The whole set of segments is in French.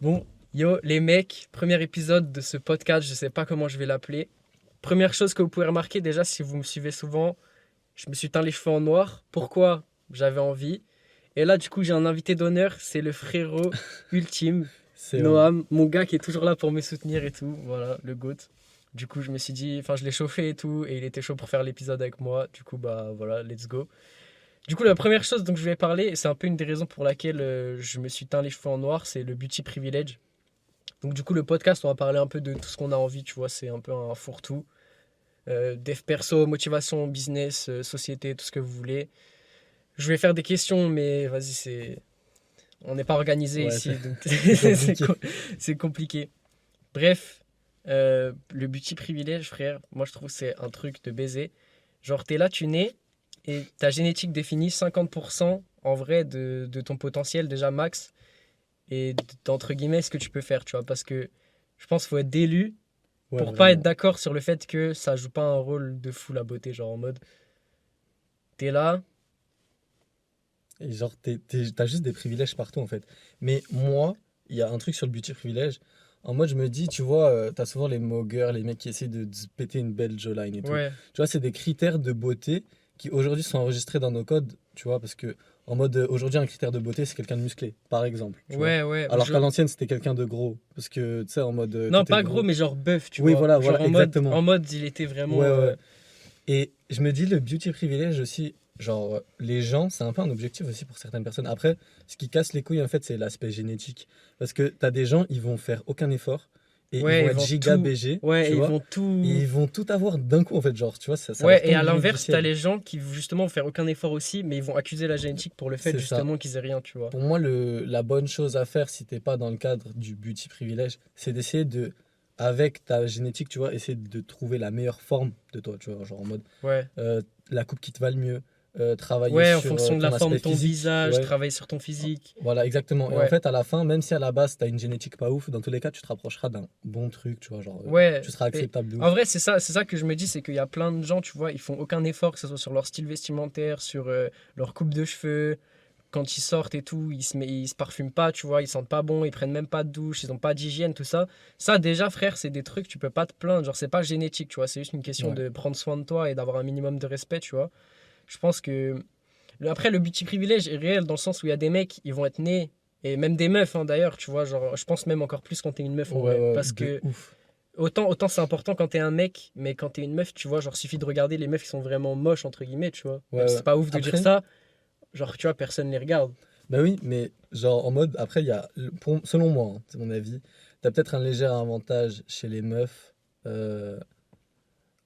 Bon, yo, les mecs, premier épisode de ce podcast, je sais pas comment je vais l'appeler. Première chose que vous pouvez remarquer déjà, si vous me suivez souvent, je me suis teint les cheveux en noir. Pourquoi? J'avais envie. Et là, du coup, j'ai un invité d'honneur, c'est le frérot ultime, C'est vrai. Noam, mon gars qui est toujours là pour me soutenir et tout. Voilà, le GOAT. Du coup, je me suis dit, enfin, je l'ai chauffé et tout, et il était chaud pour faire l'épisode avec moi. Du coup, bah voilà, let's go. Du coup, la première chose dont je vais parler, et c'est un peu une des raisons pour laquelle je me suis teint les cheveux en noir, c'est le beauty privilege. Donc du coup, le podcast, on va parler un peu de tout ce qu'on a envie, tu vois, c'est un peu un fourre-tout. Dev perso, motivation, business, société, tout ce que vous voulez. Je vais faire des questions, mais vas-y, c'est... On n'est pas organisé Ouais, ici, donc c'est compliqué. c'est compliqué. Bref, le beauty privilège, frère, moi je trouve que c'est un truc de baiser. Genre, t'es là, tu nais, et ta génétique définit 50% en vrai de ton potentiel déjà max, et d'entre guillemets ce que tu peux faire, tu vois, parce que je pense qu'il faut être d'élu Ouais, pour pas être vraiment. d'accord sur le fait que ça joue pas un rôle de fou la beauté, genre en mode t'es là, Et genre, t'as juste des privilèges partout, en fait. Mais moi, il y a un truc sur le beauty privilège. En mode, je me dis, tu vois, t'as souvent les mogueurs, les mecs qui essaient de se péter une belle jawline et tout. ouais, Tu vois, c'est des critères de beauté qui aujourd'hui sont enregistrés dans nos codes, tu vois, parce que en mode, aujourd'hui, un critère de beauté, c'est quelqu'un de musclé, par exemple, tu vois. ouais, Alors qu'à l'ancienne, c'était quelqu'un de gros. Parce que, tu sais, en mode, non tout est pas gros gros. mais genre bœuf, tu Oui, vois, voilà, genre voilà, exactement. en mode il était Ouais, vraiment, ouais. Et je me dis, le beauty privilège aussi, genre, les gens, c'est un peu un objectif aussi pour certaines personnes. Après, ce qui casse les couilles, en fait, c'est l'aspect génétique. Parce que t'as des gens, ils vont faire aucun effort et ils ouais vont ils être vont giga tout, BG, tu ouais ils vois, vont et tout, ils vont tout avoir d'un coup, en fait, genre, tu vois, ça leur ouais et tombe à limite du l'inverse t'as ciel. les gens qui justement vont faire aucun effort aussi mais ils vont accuser la génétique pour le fait C'est ça. justement qu'ils aient rien, tu vois. Pour moi, la bonne chose à faire si t'es pas dans le cadre du beauty privilège, c'est d'essayer de, avec ta génétique, tu vois, essayer de trouver la meilleure forme de toi, tu vois, genre en mode Ouais. la coupe qui te va le mieux, travailler Ouais, en sur fonction de la ton forme aspect de ton physique, visage, ouais, travailler sur ton physique. voilà, exactement. Et en Ouais. fait, à la fin, même si à la base, tu as une génétique pas ouf, dans tous les cas, tu te rapprocheras d'un bon truc, tu vois, genre, Ouais, tu seras et acceptable de en ouf. vrai, c'est ça que je me dis, c'est qu'il y a plein de gens, tu vois, ils font aucun effort, que ce soit sur leur style vestimentaire, sur leur coupe de cheveux, quand ils sortent et tout, ils se parfument pas, tu vois, ils sentent pas bon, ils prennent même pas de douche, ils ont pas d'hygiène, tout ça. Ça, déjà, frère, c'est des trucs, tu peux pas te plaindre, genre, c'est pas génétique, tu vois, c'est juste une question Ouais, de prendre soin de toi et d'avoir un minimum de respect, tu vois. Je pense que. Après, le petit privilège est réel dans le sens où il y a des mecs, ils vont être nés, et même des meufs, hein, d'ailleurs, tu vois, genre, je pense même encore plus quand t'es une meuf en ouais, vrai, ouais, parce de que. ouf. Autant c'est important quand t'es un mec, mais quand t'es une meuf, tu vois, genre suffit de regarder les meufs qui sont vraiment moches, entre guillemets, tu vois. Ouais, Même si ouais. c'est pas ouf de dire Après, ça, genre, tu vois, personne les regarde. bah oui, mais genre en mode, après, il y a, selon moi, hein, c'est mon avis, tu as peut-être un léger avantage chez les meufs, euh,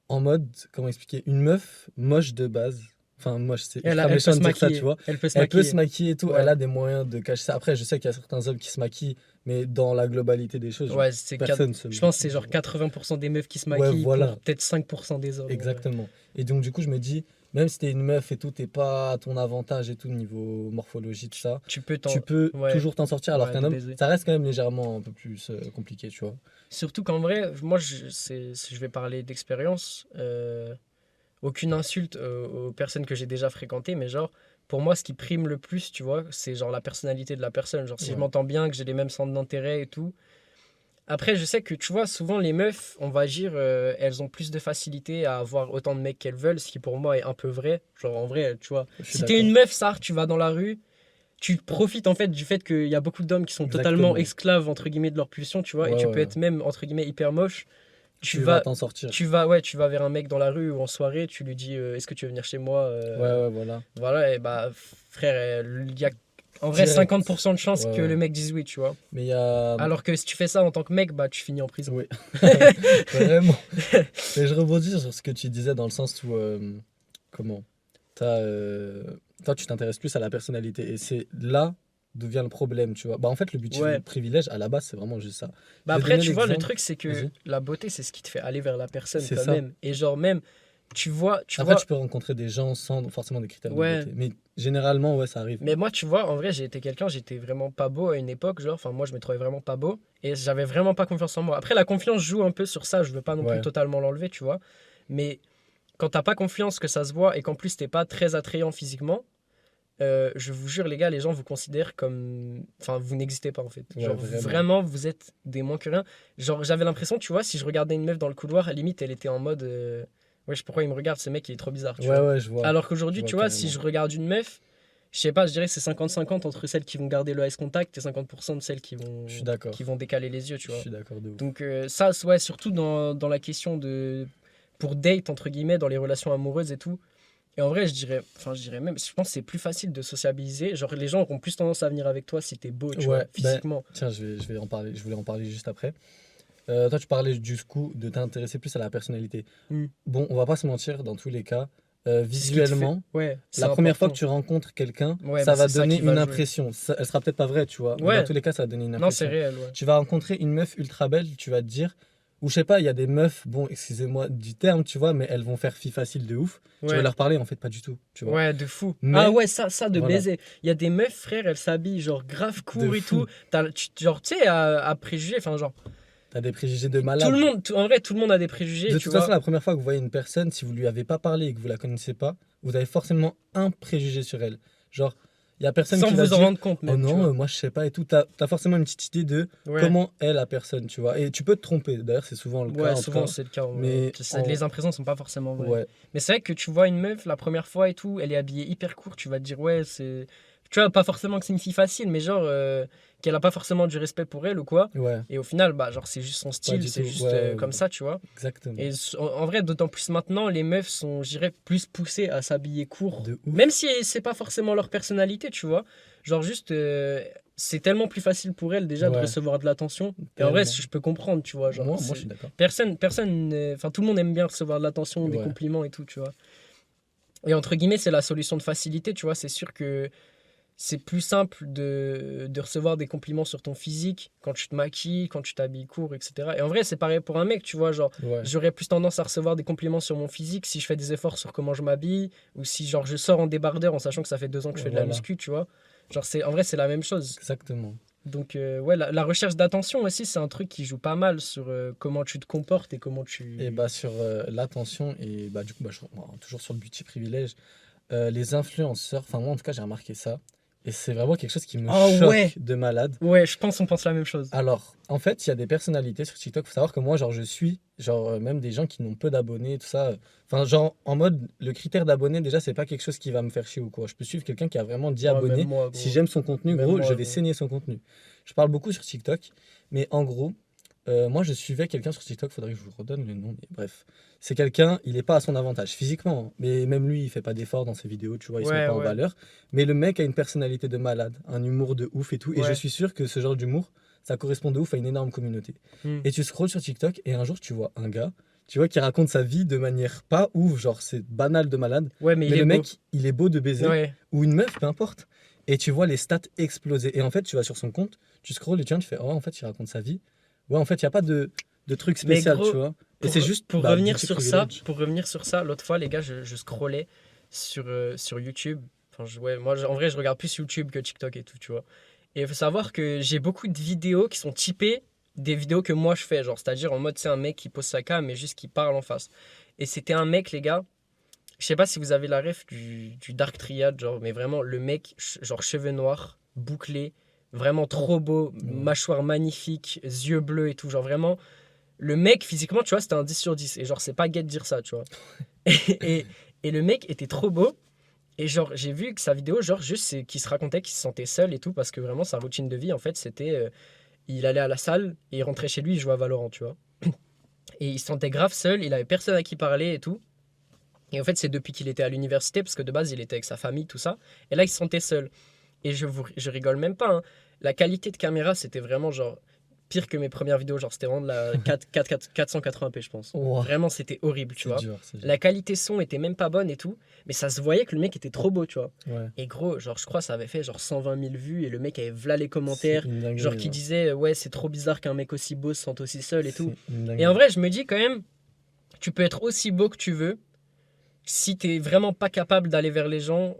en mode, comment expliquer, une meuf moche de base, enfin moche, c'est ultra Elle peut méchant de se dire ça, tu maquiller, vois. elle peut se Elle peut se maquiller. maquiller et tout, elle Ouais, a des moyens de cacher ça. Après, je sais qu'il y a certains hommes qui se maquillent, mais dans la globalité des choses, genre, ouais, personne se... je pense que c'est genre 80% des meufs qui se Ouais, maquillent pour voilà, peut-être 5% des hommes, en vrai. exactement. Et donc, du coup, je me dis, même si t'es une meuf et tout, t'es pas à ton avantage et tout, niveau morphologie, tout ça, Tu peux tu t'en. peux Ouais, toujours t'en sortir, alors ouais, qu'un de homme, baiser. ça reste quand même légèrement un peu plus compliqué, tu vois. Surtout qu'en vrai, moi, je vais parler d'expérience. Aucune insulte aux personnes que j'ai déjà fréquentées, mais genre, pour moi, ce qui prime le plus, tu vois, c'est genre la personnalité de la personne. Genre, si je Ouais, m'entends bien, que j'ai les mêmes centres d'intérêt et tout. Après, je sais que, tu vois, souvent les meufs, on va dire, elles ont plus de facilité à avoir autant de mecs qu'elles veulent, ce qui pour moi est un peu vrai. Genre, en vrai, tu vois, je suis si t'es une d'accord. meuf, ça, tu vas dans la rue, tu profites en fait du fait qu'il y a beaucoup d'hommes qui sont totalement Exactement. esclaves, entre guillemets, de leur pulsion, tu vois, et Ouais, tu peux ouais. être même, entre guillemets, hyper moche. Tu Tu vas vas, t'en sortir. tu vas vers un mec dans la rue ou en soirée, tu lui dis est-ce que tu veux venir chez moi Ouais, ouais, voilà. voilà, et bah frère, il y a en vrai Direct. 50% de chances Ouais, que le ouais. mec dise oui, tu vois. Mais il y a. Alors que si tu fais ça en tant que mec, bah tu finis en prison. Oui, vraiment. Mais je rebondis sur ce que tu disais dans le sens où. Comment t'as, toi, tu t'intéresses plus à la personnalité. Et c'est là d'où vient le problème, tu vois. Bah, en fait, le but Ouais. privilège, à la base, c'est vraiment juste ça. Bah Je vais après, donner tu vois, le l'exemple. truc, c'est que Vas-y. la beauté, c'est ce qui te fait aller vers la personne C'est quand ça. même. Et genre même, tu Après, vois, tu peux rencontrer des gens sans forcément des critères de ouais. beauté. Mais généralement, ouais, ça arrive. Mais moi, tu vois, en vrai, j'ai été quelqu'un, j'étais vraiment pas beau à une époque, genre, enfin, moi, je me trouvais vraiment pas beau, et j'avais vraiment pas confiance en moi. Après, la confiance joue un peu sur ça, je veux pas non plus Ouais. totalement l'enlever, tu vois, mais quand t'as pas confiance, que ça se voit, et qu'en plus, t'es pas très attrayant physiquement, je vous jure, les gars, les gens vous considèrent comme. Enfin, vous n'existez pas en fait. Ouais, Genre, vraiment, vous êtes des moins que rien. Genre, j'avais l'impression, tu vois, si je regardais une meuf dans le couloir, à la limite, elle était en mode. Wesh, pourquoi il me regarde, ce mec, il est trop bizarre, tu Ouais, vois. ouais, je vois. Alors Je qu'aujourd'hui, vois tu vois, si carrément. je regarde une meuf, je sais pas, je dirais que c'est 50-50 entre celles qui vont garder le eye contact et 50% de celles Je suis d'accord. qui vont décaler les yeux, tu Je vois. suis d'accord de ouf. Donc, ça, ouais, surtout dans la question de. Pour date, entre guillemets, dans les relations amoureuses et tout. Et en vrai, je dirais même, je pense que c'est plus facile de sociabiliser. Genre, les gens auront plus tendance à venir avec toi si t'es beau, tu vois, Ouais, ben, physiquement. tiens, je vais en parler. Je voulais en parler juste après. Toi, tu parlais du coup de t'intéresser plus à la personnalité. Hmm. Bon, on va pas se mentir, dans tous les cas, C'est ce qui te fait. visuellement, Ouais, c'est la première fois que important. tu rencontres quelqu'un, Ouais, bah ça va c'est ça donner qui va une jouer. impression. Elle sera peut-être pas vraie, tu vois, mais dans Ouais, tous les cas, ça va donner une non, c'est impression. réel, ouais. Tu vas rencontrer une meuf ultra belle, tu vas te dire, ou je sais pas, il y a des meufs, bon, excusez-moi du terme, tu vois, mais elles vont faire fi facile de ouf. Tu vas Ouais, leur parler, en fait, pas du tout, tu vois. ouais, de fou. Ah Mais, ouais, ça de voilà, baiser. Il y a des meufs, frère, elles s'habillent genre grave de court et tout. fou. Genre, tu sais, à préjuger, enfin, genre, T'as des préjugés de tout le malade. monde, en vrai, tout le monde a des préjugés, De tu toute façon, vois. la première fois que vous voyez une personne, si vous lui avez pas parlé et que vous la connaissez pas, vous avez forcément un préjugé sur elle. Genre, il y a personne Sans qui va vous en dire, rendre compte, oh même, tu non, vois. moi je sais pas et tout. T'as forcément une petite idée de Ouais. comment est la personne, tu vois. Et tu peux te tromper. D'ailleurs, c'est souvent le cas Ouais, en tout souvent cas. c'est le cas. En vrai. Mais Les impressions sont pas forcément vraies. ouais, Mais c'est vrai que tu vois une meuf la première fois et tout, elle est habillée hyper court, tu vas te dire ouais, c'est. Tu vois, pas forcément que c'est une fille facile, mais genre qu'elle a pas forcément du respect pour elle ou quoi. ouais, Et au final, bah, genre, c'est juste son pas style, du c'est tout. juste Ouais, comme ça, tu vois. exactement. Et en vrai, d'autant plus maintenant, les meufs sont, je dirais, plus poussées à s'habiller court. De ouf. Même si c'est pas forcément leur personnalité, tu vois. Genre, juste, c'est tellement plus facile pour elles déjà de Ouais, recevoir de l'attention. Et en vrai, tellement. je peux comprendre, tu vois. Genre, Moi, je suis d'accord. enfin, tout le monde aime bien recevoir de l'attention, des Ouais, compliments et tout, tu vois. Et entre guillemets, c'est la solution de facilité, tu vois. C'est sûr que c'est plus simple de recevoir des compliments sur ton physique quand tu te maquilles, quand tu t'habilles court, etc. Et en vrai, c'est pareil pour un mec, tu vois. Genre, ouais, j'aurais plus tendance à recevoir des compliments sur mon physique si je fais des efforts sur comment je m'habille ou si, genre, je sors en débardeur en sachant que ça fait 2 ans que je fais de la voilà, muscu, tu vois. Genre, en vrai, c'est la même chose. exactement. Donc, ouais, la recherche d'attention aussi, c'est un truc qui joue pas mal sur comment tu te comportes et comment Et tu. bah sur l'attention et bah du coup, bon, toujours sur le beauty privilège, les influenceurs, enfin moi en tout cas j'ai remarqué ça, et c'est vraiment quelque chose qui me Oh ouais! choque de malade. Ouais, je pense qu'on pense la même chose. Alors, en fait, il y a des personnalités sur TikTok, faut savoir que moi, genre, je suis, genre, même des gens qui n'ont peu d'abonnés, tout ça. Enfin, genre, en mode, le critère d'abonné, déjà, c'est pas quelque chose qui va me faire chier ou quoi. Je peux suivre quelqu'un qui a vraiment 10 Ouais, même abonnés. moi, Si gros. j'aime son contenu, Même gros, je moi, vais gros. saigner son contenu. Je parle beaucoup sur TikTok, mais en gros, moi, je suivais quelqu'un sur TikTok, faudrait que je vous redonne le nom, mais bref. C'est quelqu'un, il n'est pas à son avantage physiquement, hein, mais même lui, il fait pas d'efforts dans ses vidéos, tu vois, il se met Ouais, pas en ouais, valeur. Mais le mec a une personnalité de malade, un humour de ouf et tout, et je ouais. suis sûr que ce genre d'humour, ça correspond de ouf à une énorme communauté. Hmm. Et tu scrolles sur TikTok, et un jour, tu vois un gars, tu vois, qui raconte sa vie de manière pas ouf, genre c'est banal de malade, Ouais, mais mais il est le beau. mec, il est beau de baiser, Ouais. ou une meuf, peu importe. Et tu vois les stats exploser. Et en fait, tu vas sur son compte, tu scrolles et tu fais, oh, en fait, il raconte sa vie. Ouais, en fait, il n'y a pas de truc Mais spécial, tu gros, vois. Et c'est juste, pour bah, revenir beauty sur ça, privilege. l'autre fois, les gars, je scrollais sur YouTube. Enfin, ouais, moi, en vrai, je regarde plus YouTube que TikTok et tout, tu vois. Et il faut savoir que j'ai beaucoup de vidéos qui sont typées des vidéos que moi je fais. Genre, c'est-à-dire en mode, c'est un mec qui pose sa cam, mais juste qui parle en face. Et c'était un mec, les gars. Je sais pas si vous avez la ref du Dark Triad, genre, mais vraiment, le mec, genre, cheveux noirs, bouclés, vraiment trop beau, Ouais. mâchoire magnifique, yeux bleus et tout. Genre, vraiment, le mec, physiquement, tu vois, c'était un 10 sur 10. Et genre, c'est pas gay de dire ça, tu vois. Et, et le mec était trop beau. Et genre, j'ai vu que sa vidéo, genre, juste, c'est qu'il se racontait qu'il se sentait seul et tout, parce que vraiment, sa routine de vie, en fait, c'était. Il allait à la salle et il rentrait chez lui, il jouait à Valorant, tu vois. Et il se sentait grave seul, il avait personne à qui parler et tout. Et en fait, c'est depuis qu'il était à l'université, parce que de base, il était avec sa famille, tout ça. Et là, il se sentait seul. Et je rigole même pas, hein. La qualité de caméra, c'était vraiment genre pire que mes premières vidéos. Genre, c'était vraiment de la 480p, je pense. Ouah, Vraiment, c'était horrible, tu c'est vois. dur, c'est dur. La qualité son était même pas bonne et tout. Mais ça se voyait que le mec était trop beau, tu vois. Ouais. Et gros, genre, je crois que ça avait fait genre 120 000 vues. Et le mec avait v'là les C'est commentaires. une dinguerie, Genre, qui genre. disait, ouais, c'est trop bizarre qu'un mec aussi beau se sente aussi seul et tout. C'est une Et en dinguerie. vrai, je me dis quand même, tu peux être aussi beau que tu veux. Si t'es vraiment pas capable d'aller vers les gens,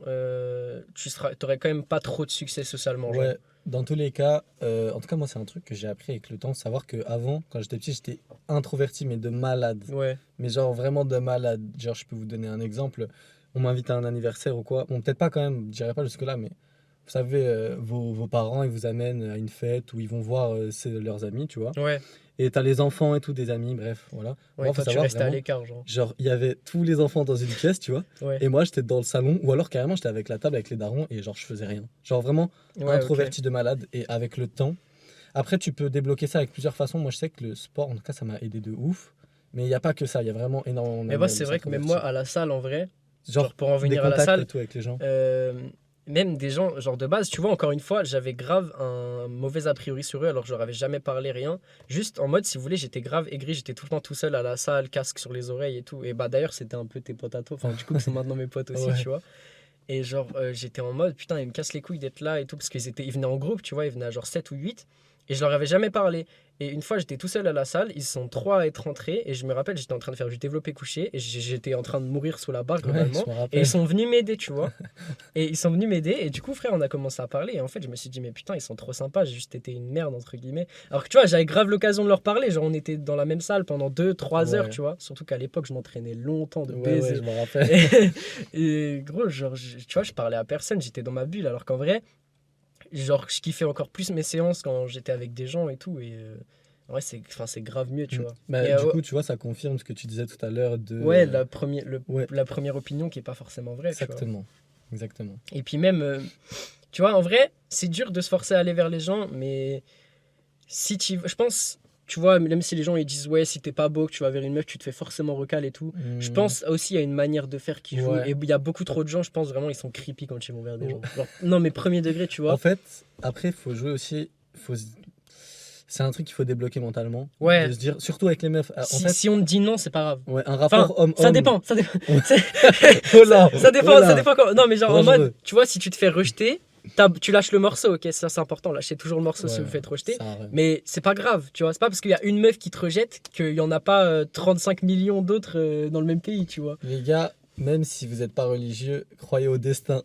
t'aurais quand même pas trop de succès socialement, genre. Ouais, dans tous les cas, en tout cas, moi, c'est un truc que j'ai appris avec le temps. Savoir que avant, quand j'étais petit, j'étais introverti, mais de malade. Ouais, Mais genre vraiment de malade. Genre, je peux vous donner un exemple. on m'invite à un anniversaire ou quoi. Bon, peut-être pas quand même, je dirais pas jusque-là, mais vous savez, vos parents, ils vous amènent à une fête où ils vont voir leurs amis, tu vois. Ouais, Et t'as les enfants et tout, des amis, bref, voilà. ouais, Moi, faut toi, tu savoir restais à vraiment, l'écart, genre. genre, il y avait tous les enfants dans une pièce, tu vois. Ouais, Et moi, j'étais dans le salon, ou alors carrément, j'étais avec la table, avec les darons, et genre, je faisais rien. Genre, vraiment ouais, ok. introverti de malade, et avec le temps. Après, tu peux débloquer ça avec plusieurs façons. Moi, je sais que le sport, en tout cas, ça m'a aidé de ouf. Mais il n'y a pas que ça, il y a vraiment énormément Mais moi, de c'est vrai que même moi, introvertis. à la salle, en vrai, Genre, genre pour en des venir à la contacts salle, et tout avec les gens. euh, même des gens, genre de base, tu vois, encore une fois, j'avais grave un mauvais a priori sur eux, alors que je leur avais jamais parlé, rien. Juste en mode, si vous voulez, j'étais grave aigri, j'étais tout le temps tout seul à la salle, casque sur les oreilles et tout. Et bah d'ailleurs, c'était un peu tes potes à toi, enfin, du coup, c'est maintenant mes potes aussi, Ouais. tu vois. Et genre, j'étais en mode, putain, ils me cassent les couilles d'être là et tout, parce ils venaient en groupe, tu vois, ils venaient à genre 7 ou 8. Et je leur avais jamais parlé. Et une fois, j'étais tout seul à la salle, ils sont trois à être rentrés, et je me rappelle, j'étais en train de faire du développé couché, et j'étais en train de mourir sous la barre, Ouais, globalement. je me Et rappelle. ils sont venus m'aider, tu vois. Et ils sont venus m'aider, et du coup, frère, on a commencé à parler. Et en fait, je me suis dit, mais putain, ils sont trop sympas, j'ai juste été une merde, entre guillemets. Alors que tu vois, j'avais grave l'occasion de leur parler. Genre, on était dans la même salle pendant 2-3 heures, Ouais. tu vois. Surtout qu'à l'époque, je m'entraînais longtemps de Ouais, baiser. je me rappelle. Et gros, genre, tu vois, je parlais à personne, j'étais dans ma bulle, alors qu'en vrai, genre, je kiffais encore plus mes séances quand j'étais avec des gens et tout. Et en vrai, c'est grave mieux, tu vois. Bah, Et du coup, tu vois, ça confirme ce que tu disais tout à l'heure de. ouais, Ouais, la première opinion qui est pas forcément vraie, tu vois. exactement. Exactement. Et puis même, tu vois, en vrai, c'est dur de se forcer à aller vers les gens, mais si tu, je pense, tu vois, même si les gens ils disent ouais, si t'es pas beau, que tu vas vers une meuf, tu te fais forcément recal et tout. Je Hmm, pense aussi à une manière de faire qui joue. ouais. Et il y a beaucoup trop de gens, je pense vraiment, ils sont creepy quand ils vont vers des Ouais. gens. Genre, non, mais premier degré, tu En vois. fait, après, il faut jouer aussi. C'est un truc qu'il faut débloquer mentalement. Ouais. De se dire, surtout avec les meufs. En Si, fait, si on te dit non, c'est pas grave. ouais, un Enfin, rapport homme-homme. ça dépend. Ça dépend. Ouais. C'est- Oh là, ça dépend. oh là. Ça dépend quand. Non, mais genre en Dangereux. mode, tu vois, si tu te fais rejeter, tu lâches le morceau, ok, ça c'est important. Lâchez toujours le morceau si Ouais, vous faites rejeter. ça arrive. Mais c'est pas grave, tu vois. C'est pas parce qu'il y a une meuf qui te rejette qu'il y en a pas 35 millions d'autres dans le même pays, tu vois. Les gars, même si vous n'êtes pas religieux, croyez au destin.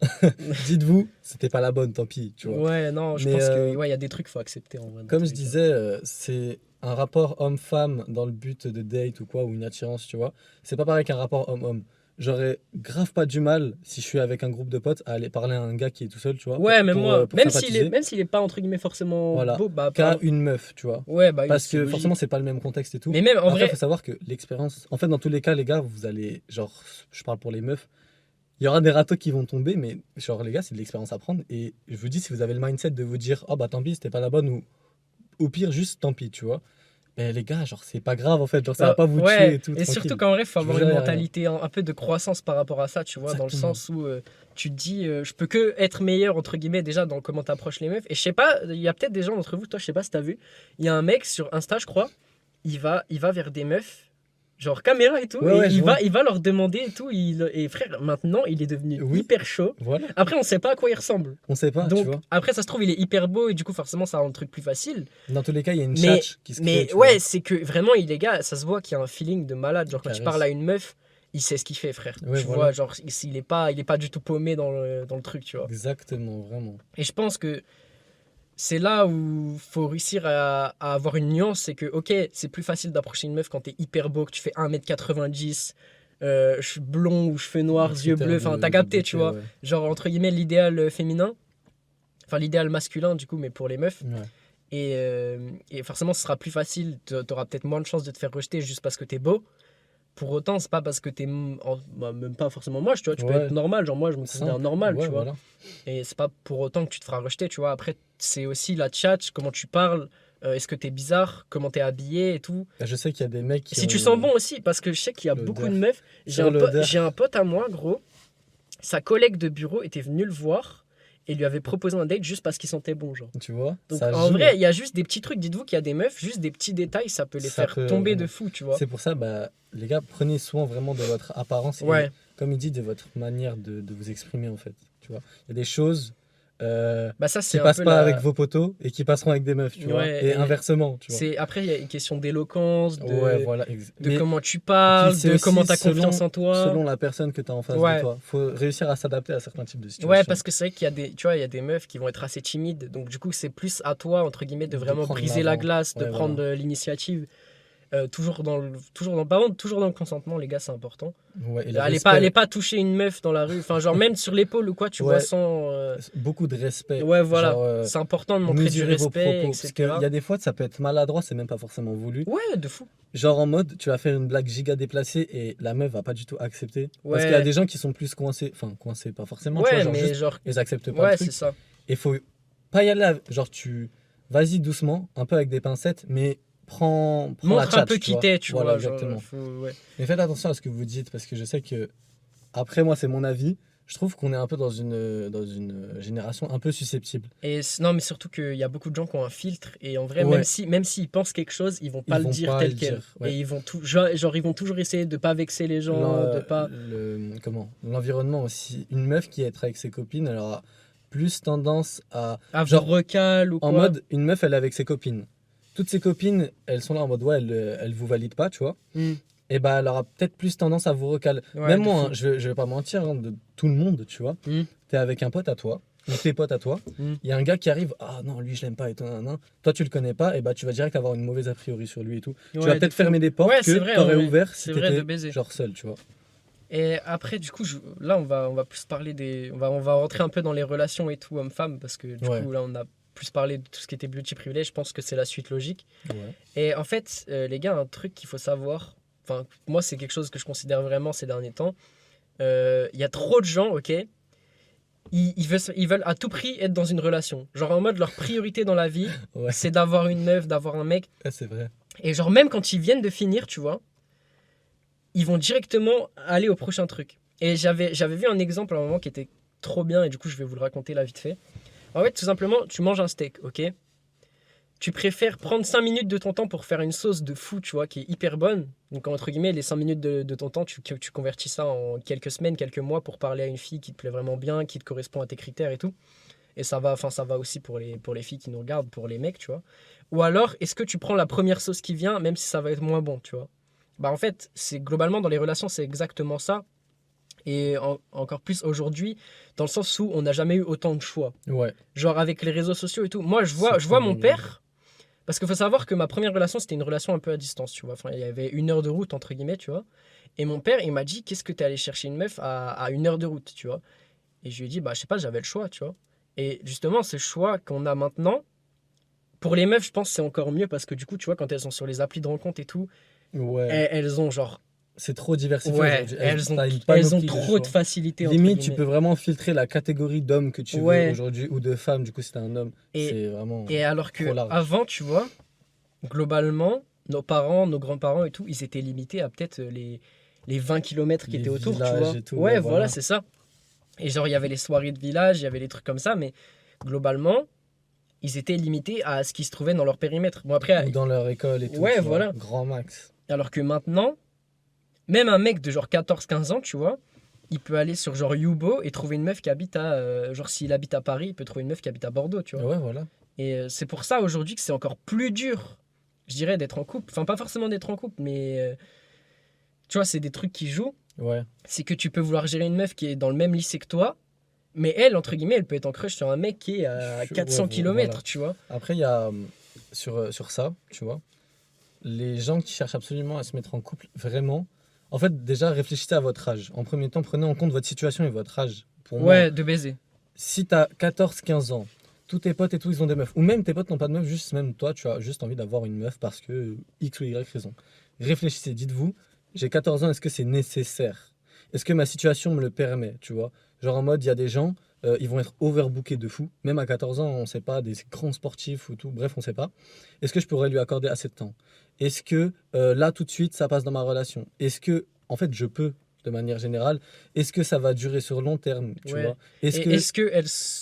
Dites-vous, c'était pas la bonne, tant pis, tu vois. Ouais, non, je Mais, pense que ouais, il y a des trucs qu'il faut accepter en vrai. dans Comme tous je les cas. disais, c'est un rapport homme-femme dans le but de date ou quoi, ou une attirance, tu vois. C'est pas pareil qu'un rapport homme-homme. J'aurais grave pas du mal, si je suis avec un groupe de potes, à aller parler à un gars qui est tout seul, tu vois. Ouais, même moi, pour sympathiser. même s'il est pas entre guillemets forcément Voilà. beau, bah Qu'à pardon. une meuf, tu vois. Ouais, bah oui, Parce c'est que logique. forcément, c'est pas le même contexte et tout. Mais même en Après, il vrai, faut savoir que l'expérience. En fait, dans tous les cas, les gars, vous allez. Genre, je parle pour les meufs. Il y aura des râteaux qui vont tomber, mais genre, les gars, c'est de l'expérience à prendre. Et je vous dis, si vous avez le mindset de vous dire, oh bah tant pis, c'était pas la bonne, ou au pire, juste tant pis, tu vois. Ben les gars, genre, c'est pas grave en fait. Genre, ça va pas vous tuer ouais, et tout. et tranquille. surtout qu'en vrai, il faut Je vous avoir jure, une y a rien. mentalité un peu de croissance par rapport à ça, tu vois, dans le Exactement. sens où tu te dis, je peux que être meilleur, entre guillemets, déjà dans comment t'approches les meufs. Et je sais pas, il y a peut-être des gens d'entre vous, toi, je sais pas si t'as vu, il y a un mec sur Insta, je crois, il va vers des meufs, genre caméra et tout, Ouais, et ouais, je vois. il va leur demander et tout. Et frère, maintenant, il est devenu Oui. hyper chaud. Voilà. Après, on sait pas à quoi il ressemble. On sait pas, tu Donc, vois. après, ça se trouve, il est hyper beau, et du coup, forcément, ça rend le truc plus facile. Dans tous les cas, il y a une Mais, tchatch qui se crée. mais tu ouais, vois. c'est que vraiment, il est gars, ça se voit qu'il y a un feeling de malade. Genre, quand tu Caresse. parles à une meuf, il sait ce qu'il fait, frère. Ouais, tu voilà. vois, genre, il est pas du tout paumé dans le truc, tu vois. Exactement, vraiment. Et je pense que c'est là où faut réussir à avoir une nuance. C'est que, ok, c'est plus facile d'approcher une meuf quand t'es hyper beau, que tu fais 1m90, blond ou cheveux noirs, yeux Critère bleus. Enfin, de t'as capté, beauté, tu vois. ouais. Genre, entre guillemets, l'idéal féminin. Enfin, l'idéal masculin, du coup, mais pour les meufs. Ouais. Et forcément, ce sera plus facile. Tu auras peut-être moins de chances de te faire rejeter juste parce que t'es beau. Pour autant, c'est pas parce que t'es même pas forcément moche, tu vois. Tu peux Ouais. être normal. Genre, moi, je me considère Simple. normal, Ouais, tu vois. voilà. Et c'est pas pour autant que tu te feras rejeter, tu vois. Après, c'est aussi la tchatch, comment tu parles. Est-ce que t'es bizarre, comment t'es habillé et tout. Bah, je sais qu'il y a des mecs qui Si tu ont- sens bon aussi, parce que je sais qu'il y a l'odeur. beaucoup de meufs. Sur l'odeur. J'ai un pote à moi, gros. Sa collègue de bureau était venue le voir et lui avait proposé un date juste parce qu'il sentait bon, genre. Tu vois, Donc ça en joue. vrai, il y a juste des petits trucs. Dites-vous qu'il y a des meufs, juste des petits détails, ça peut les Ça faire peut, tomber vraiment. de fou, tu vois. C'est pour ça, bah, les gars, prenez soin vraiment de votre apparence Ouais. et, comme il dit, de votre manière de vous exprimer, en fait. Tu vois, il y a des choses Bah ça, qui c'est un passent peu pas la... avec vos potos et qui passeront avec des meufs, tu vois. Ouais, Et et inversement, tu vois. C'est... Après, il y a une question d'éloquence, Ouais, voilà. de Mais comment tu parles, puis c'est de aussi comment tu as selon- confiance en toi. selon la personne que tu as en face Ouais. de toi. Faut réussir à s'adapter à certains types de situations. Ouais, parce que c'est vrai qu'il y a des, tu vois, il y a des meufs qui vont être assez timides. Donc du coup, c'est plus à toi, entre guillemets, de De vraiment prendre briser la l'avant. glace, de Ouais, prendre voilà. l'initiative. Par contre, toujours dans le consentement, les gars, c'est important. Ouais, et le Allez pas toucher une meuf dans la rue, enfin, genre, même sur l'épaule ou quoi, tu Ouais. vois, sans. Beaucoup de respect. Ouais, voilà. Genre, C'est important de montrer du mesurer vos respect, propos. Parce qu'il etc. y a des fois, ça peut être maladroit, c'est même pas forcément voulu. Ouais, de fou. Genre en mode, tu vas faire une blague giga déplacée et la meuf va pas du tout accepter. Parce qu'il y a Ouais. des gens qui sont plus coincés. Enfin, coincés, pas forcément, tu vois, Ouais, genre mais juste, genre. ils acceptent pas Ouais, le c'est truc. ça. Et faut pas y aller, genre vas-y doucement, un peu avec des pincettes, mais prends la Montre un tchatche, peu tu qui vois. t'es, tu Voilà, vois. Genre, exactement. ouais. Mais faites attention à ce que vous dites parce que je sais que, après, moi, c'est mon avis. Je trouve qu'on est un peu dans une génération un peu susceptible. Non, mais surtout qu'il y a beaucoup de gens qui ont un filtre et en vrai, Ouais. même s'ils pensent quelque chose, ils vont pas Ils le vont dire pas tel le quel. dire, ouais. Et ils vont ils vont toujours essayer de pas vexer les gens, de pas. L'environnement aussi. Une meuf qui est avec ses copines, elle aura plus tendance à. À vous Genre, recal ou en quoi. mode, une meuf, elle est avec ses copines. Toutes ses copines, elles sont là en mode, ouais, elles vous valident pas, tu vois. Hmm. Et bah, elle aura peut-être plus tendance à vous recaler. Ouais, Même de moi, fou. hein, je vais pas mentir, hein, de tout le monde, tu vois. Hmm. T'es avec un pote à toi, ou tes potes à toi. Hmm. Il y a un gars qui arrive, ah non, lui, je l'aime pas et tout, nan, nan. Toi, tu le connais pas, et bah, tu vas direct avoir une mauvaise a priori sur lui et tout. Tu Ouais, vas de peut-être fou. fermer des portes Ouais, c'est que vrai, t'aurais ouais. ouvert si C'est vrai, de t'étais baiser. genre seul, tu vois. Et après, du coup, là, on va plus parler on va rentrer un peu dans les relations et tout, homme-femme, parce que du Ouais. coup, là, on a plus parlé de tout ce qui était beauty privilège. Je pense que c'est la suite logique. Ouais. Et en fait, les gars, un truc qu'il faut savoir, enfin, moi, c'est quelque chose que je considère vraiment ces derniers temps. Il y a trop de gens, ok, ils veulent à tout prix être dans une relation. Genre en mode, leur priorité dans la vie, Ouais, c'est d'avoir une meuf, d'avoir un mec. ouais, c'est vrai. Et genre, même quand ils viennent de finir, tu vois, ils vont directement aller au prochain truc. Et j'avais vu un exemple à un moment qui était trop bien, et du coup, je vais vous le raconter là vite fait. En fait, tout simplement, tu manges un steak, ok? Tu préfères prendre 5 minutes de ton temps pour faire une sauce de fou, tu vois, qui est hyper bonne. Donc, entre guillemets, les 5 minutes de ton temps, tu convertis ça en quelques semaines, quelques mois pour parler à une fille qui te plaît vraiment bien, qui te correspond à tes critères et tout. Et ça va aussi pour les filles qui nous regardent, pour les mecs, tu vois. Ou alors, est-ce que tu prends la première sauce qui vient, même si ça va être moins bon, tu vois? Bah, en fait, c'est globalement dans les relations, c'est exactement ça. Et encore plus aujourd'hui, dans le sens où on n'a jamais eu autant de choix. Ouais. Genre avec les réseaux sociaux et tout. Moi, je vois C'est mon trop père. Parce qu'il faut savoir que ma première relation, c'était une relation un peu à distance, tu vois. Enfin, il y avait 1 heure de route, entre guillemets, tu vois. Et mon père, il m'a dit, qu'est-ce que t'es allé chercher une meuf à 1 heure de route, tu vois. Et je lui ai dit, bah, je sais pas, j'avais le choix, tu vois. Et justement, ce choix qu'on a maintenant, pour les meufs, je pense que c'est encore mieux parce que du coup, tu vois, quand elles sont sur les applis de rencontre et tout, Ouais. elles ont genre. C'est trop diversifié Ouais, aujourd'hui. elles ont t'as une trop panoplie de de choix. facilité, entre Limite, tu guillemets. peux vraiment filtrer la catégorie d'homme que tu Ouais. veux aujourd'hui ou de femme. Du coup, si t'es un homme, Et- c'est vraiment Et alors que trop large. avant, tu vois, globalement, nos parents, nos grands-parents et tout, ils étaient limités à peut-être les 20 kilomètres qui Les étaient autour, tu villages vois. et tout, Ouais, ouais, voilà, voilà. c'est ça. Et genre, il y avait les soirées de village, il y avait les trucs comme ça, mais globalement, ils étaient limités à ce qui se trouvait dans leur périmètre. Bon, après, Ou dans leur école et tout. Ouais, tu vois. voilà. Grand max. alors que maintenant, même un mec de genre 14-15 ans, tu vois, il peut aller sur genre Youbo et trouver une meuf qui habite à. Genre, s'il habite à Paris, il peut trouver une meuf qui habite à Bordeaux, tu vois. Ouais, voilà. Et c'est pour ça aujourd'hui que c'est encore plus dur, je dirais, d'être en couple. Enfin, pas forcément d'être en couple, mais tu vois, c'est des trucs qui jouent. Ouais. C'est que tu peux vouloir gérer une meuf qui est dans le même lycée que toi, mais elle, entre guillemets, elle peut être en crush sur un mec qui est à Ouais, 400 km, voilà. tu vois. Après, il y a sur ça, tu vois, les gens qui cherchent absolument à se mettre en couple, vraiment. En fait, déjà, réfléchissez à votre âge. En premier temps, prenez en compte votre situation et votre âge. Pour moi, Ouais, de baiser. si t'as 14-15 ans, tous tes potes et tout, ils ont des meufs. Ou même tes potes n'ont pas de meufs, juste même toi, tu as juste envie d'avoir une meuf parce que X ou Y raison. Réfléchissez, dites-vous, j'ai 14 ans, est-ce que c'est nécessaire? Est-ce que ma situation me le permet, tu vois? Genre en mode, il y a des gens, ils vont être overbookés de fou. Même à 14 ans, on sait pas, des grands sportifs ou tout, bref, on sait pas. Est-ce que je pourrais lui accorder assez de temps? Est-ce que là, tout de suite, ça passe dans ma relation? Est-ce que, en fait, je peux, de manière générale, est-ce que ça va durer sur long terme, tu Ouais. vois? Et Est-ce que... est-ce que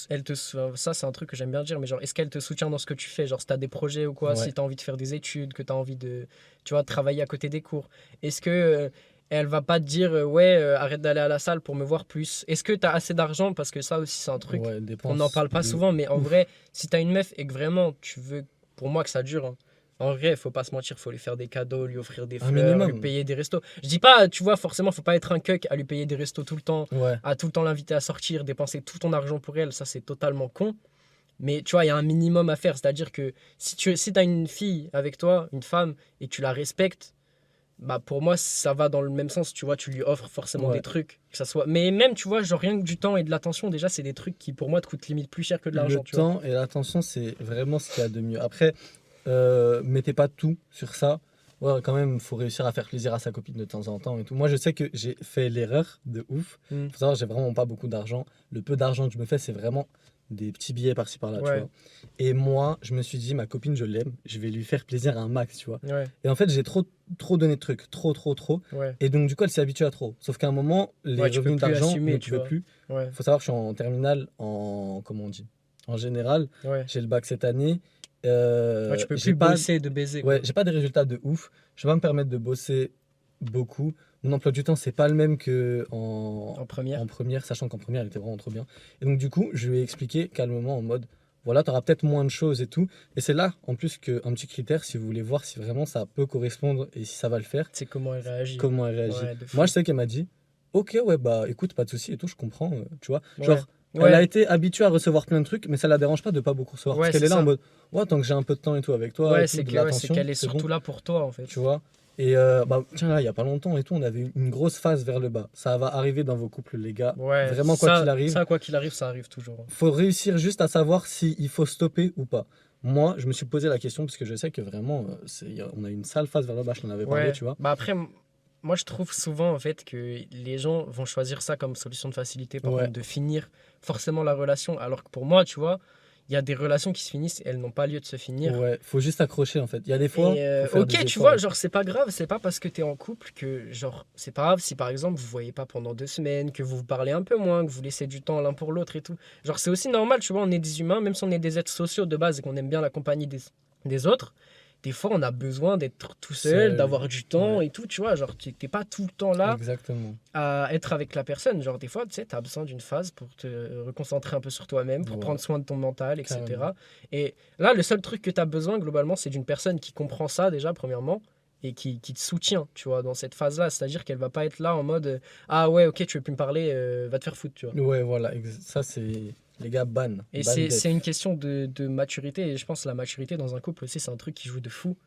elle te. Ça, c'est un truc que j'aime bien dire, mais genre, est-ce qu'elle te soutient dans ce que tu fais? Genre, si t'as des projets ou quoi, Ouais. si t'as envie de faire des études, que t'as envie de. Tu vois, travailler à côté des cours. Est-ce que. Elle va pas te dire, ouais, arrête d'aller à la salle pour me voir plus. Est-ce que t'as assez d'argent? Parce que ça aussi, c'est un truc. Ouais, On dépenses n'en parle pas de souvent, mais en ouf. vrai, si t'as une meuf et que vraiment tu veux, pour moi, que ça dure, hein, en vrai, faut pas se mentir, faut lui faire des cadeaux, lui offrir des Un fleurs, lui minimum. payer des restos. Je dis pas, tu vois, forcément, faut pas être un cuck à lui payer des restos tout le temps, Ouais. à tout le temps l'inviter à sortir, dépenser tout ton argent pour elle, ça c'est totalement con. Mais tu vois, il y a un minimum à faire. C'est-à-dire que si t'as une fille avec toi, une femme, et que tu la respectes, bah pour moi, ça va dans le même sens. Tu vois, tu lui offres forcément Ouais. des trucs. Que ça soit... Mais même, tu vois, genre rien que du temps et de l'attention, déjà, c'est des trucs qui pour moi te coûtent limite plus cher que de Le l'argent, tu vois. temps et l'attention, c'est vraiment ce qu'il y a de mieux. Après, mettez pas tout sur ça. Ouais, quand même, il faut réussir à faire plaisir à sa copine de temps en temps et tout. Moi, je sais que j'ai fait l'erreur de ouf. Mm. Faut savoir, j'ai vraiment pas beaucoup d'argent. Le peu d'argent que je me fais, c'est vraiment des petits billets par-ci par-là, tu Ouais, vois. Et moi, je me suis dit, ma copine, je l'aime, je vais lui faire plaisir à un max, tu vois. ouais, Et en fait, j'ai trop donné de trucs, trop. ouais. Et donc, du coup, elle s'est habituée à trop. Sauf qu'à un moment, les Ouais, tu peux revenus plus d'argent assumer, ne tu pouvaient vois. plus. Ouais, Faut savoir que je suis en terminale en, comment on dit, en général. ouais. J'ai le bac cette année. Ouais, tu peux J'ai plus pas, bosser de baiser, ouais, quoi. j'ai pas des résultats de ouf. Je vais pas me permettre de bosser beaucoup. Mon emploi du temps, c'est pas le même que En première. en première, sachant qu'en première, elle était vraiment trop bien. Et donc, du coup, je lui ai expliqué calmement en mode, voilà, tu auras peut-être moins de choses et tout. Et c'est là, en plus, qu'un petit critère, si vous voulez voir si vraiment ça peut correspondre et si ça va le faire, Tu sais comment elle réagit. comment elle réagit. Ouais, de Moi, fou. je sais qu'elle m'a dit, ok, ouais, bah écoute, pas de souci et tout, je comprends, tu vois. Ouais, Genre, elle a ouais, été habituée à recevoir plein de trucs, mais ça la dérange pas de pas beaucoup recevoir. Parce ouais, qu'elle c'est est là en ça. mode, ouais, tant que j'ai un peu de temps et tout avec toi et Ouais, tout, de c'est l'attention, qu'elle est c'est bon, surtout là pour toi, en fait. tu vois. Et bah, tiens, là, il y a pas longtemps et tout, on avait une grosse phase vers le bas. Ça va arriver dans vos couples, les gars. Ouais, Vraiment, quoi qu'il arrive, ça, quoi qu'il arrive, ça arrive toujours. faut réussir juste à savoir s'il faut stopper ou pas. Moi, je me suis posé la question parce que je sais que vraiment, on a une sale phase vers le bas, je t'en avais parlé, Ouais. tu vois. Bah après, moi, je trouve souvent, en fait, que les gens vont choisir ça comme solution de facilité, par Ouais, contre, de finir forcément la relation. Alors que pour moi, tu vois, il y a des relations qui se finissent, elles n'ont pas lieu de se finir. ouais, faut juste accrocher en fait. Il y a des fois, Et faut faire ok, des tu efforts vois, et tout. genre, c'est pas grave, c'est pas parce que t'es en couple que, genre, c'est pas grave si par exemple vous voyez pas pendant 2 semaines, que vous vous parlez un peu moins, que vous laissez du temps l'un pour l'autre et tout. Genre, c'est aussi normal, tu vois, on est des humains, même si on est des êtres sociaux de base et qu'on aime bien la compagnie des autres, des fois on a besoin d'être tout seul, Seul, d'avoir du temps ouais, et tout, tu vois, genre, t'es pas tout le temps là exactement. à être avec la personne. Genre, des fois, tu sais, t'as besoin d'une phase pour te reconcentrer un peu sur toi-même, pour Ouais, prendre soin de ton mental, carrément. etc. Et là, le seul truc que t'as besoin, globalement, c'est d'une personne qui comprend ça, déjà, premièrement, et qui te soutient, tu vois, dans cette phase-là. C'est-à-dire qu'elle va pas être là en mode ah ouais, ok, tu veux plus me parler, va te faire foutre, tu vois. Ouais, voilà, ça c'est. Les gars, Et ban c'est une def. question de maturité. Et je pense que la maturité dans un couple aussi, c'est un truc qui joue de fou.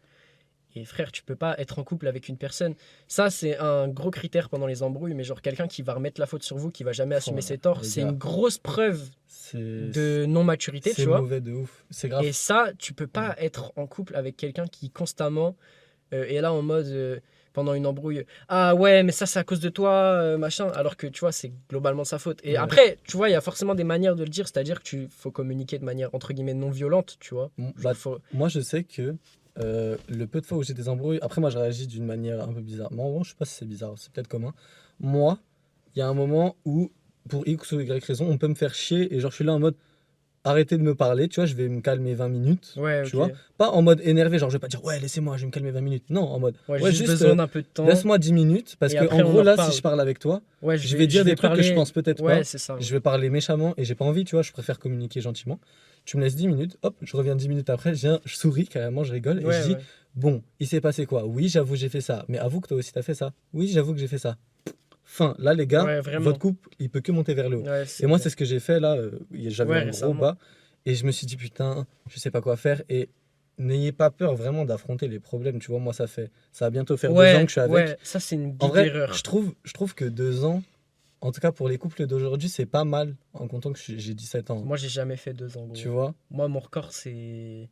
Et frère, tu peux pas être en couple avec une personne. Ça, c'est un gros critère pendant les embrouilles, mais genre quelqu'un qui va remettre la faute sur vous, qui va jamais assumer Voilà, ses torts, les c'est gars, une grosse preuve c'est de non-maturité, c'est tu vois. mauvais de ouf. C'est grave. Et ça, tu peux Ouais. pas être en couple avec quelqu'un qui constamment est là en mode pendant une embrouille. Ah ouais, mais ça, c'est à cause de toi, machin. Alors que tu vois, c'est globalement sa faute. Et Ouais. après, tu vois, il y a forcément des manières de le dire, c'est-à-dire que tu faut communiquer de manière entre guillemets non violente, tu vois. Bah, Genre, moi, je sais que le peu de fois où j'ai des embrouilles, après, moi, je réagis d'une manière un peu bizarre. Mais en vrai, je sais pas si c'est bizarre, c'est peut-être commun. Moi, il y a un moment où, pour X ou Y raison, on peut me faire chier et genre, je suis là en mode arrêtez de me parler, tu vois, je vais me calmer 20 minutes, ouais, tu ok. vois. Pas en mode énervé, genre, je vais pas dire ouais, laissez-moi, je vais me calmer 20 minutes. Non, en mode Ouais, j'ai ouais, juste juste besoin d'un peu de temps. laisse-moi 10 minutes parce Et que, en après, on gros, en là, si reparle. je parle avec toi, Ouais, je vais dire je des vais trucs que je parler. pense peut-être Ouais, pas. c'est ça. Je Ouais. vais parler méchamment et j'ai pas envie, tu vois, je préfère communiquer gentiment. Tu me laisses 10 minutes, hop, je reviens 10 minutes après, je souris carrément, je rigole et je Ouais, dis ouais. bon, il s'est passé quoi? Oui, j'avoue, j'ai fait ça, mais avoue que toi aussi t'as fait ça. Oui, j'avoue que j'ai fait ça. Fin, là, les gars, Ouais, votre vraiment. couple, il peut que monter vers le haut. Ouais, Et c'est moi, clair. c'est ce que j'ai fait là, j'avais Ouais, un gros récemment. bas et je me suis dit putain, je sais pas quoi faire et n'ayez pas peur vraiment d'affronter les problèmes, tu vois, moi ça va bientôt faire 2 ans que Ouais, je suis avec. ouais, ça, c'est une En big vrai, je erreur. trouve, je trouve que 2 ans, en tout cas pour les couples d'aujourd'hui, c'est pas mal en comptant que j'ai 17 ans, Moi, j'ai jamais fait 2 ans, tu gros. vois. Moi, mon record, c'est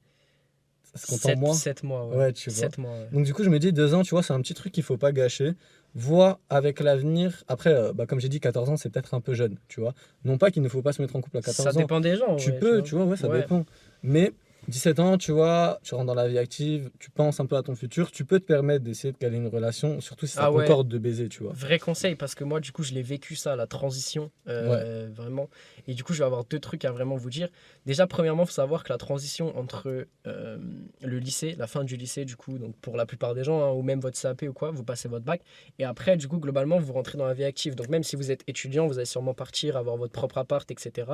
Ça se compte en 7 moi. 7 mois, ouais. Ouais, tu vois. 7 mois, ouais. Donc du coup, je me dis 2 ans, tu vois, c'est un petit truc qu'il faut pas gâcher. Vois avec l'avenir. Après, bah, comme j'ai dit, 14 ans, c'est peut-être un peu jeune, tu vois. Non pas qu'il ne faut pas se mettre en couple à Ça 14 ans. dépend des gens, en Tu vrai, tu peux, vois. tu vois, ouais, ça Ouais. dépend. Mais 17 ans, tu vois, tu rentres dans la vie active, tu penses un peu à ton futur, tu peux te permettre d'essayer de caler une relation, surtout si ça Ah ouais, concorde de baiser, tu vois. vrai conseil, parce que moi, du coup, je l'ai vécu ça, la transition, Ouais, vraiment. Et du coup, je vais avoir 2 trucs à vraiment vous dire. Déjà, premièrement, il faut savoir que la transition entre le lycée, la fin du lycée, du coup, donc pour la plupart des gens, hein, ou même votre CAP ou quoi, vous passez votre bac. Et après, du coup, globalement, vous rentrez dans la vie active. Donc même si vous êtes étudiant, vous allez sûrement partir, avoir votre propre appart, etc.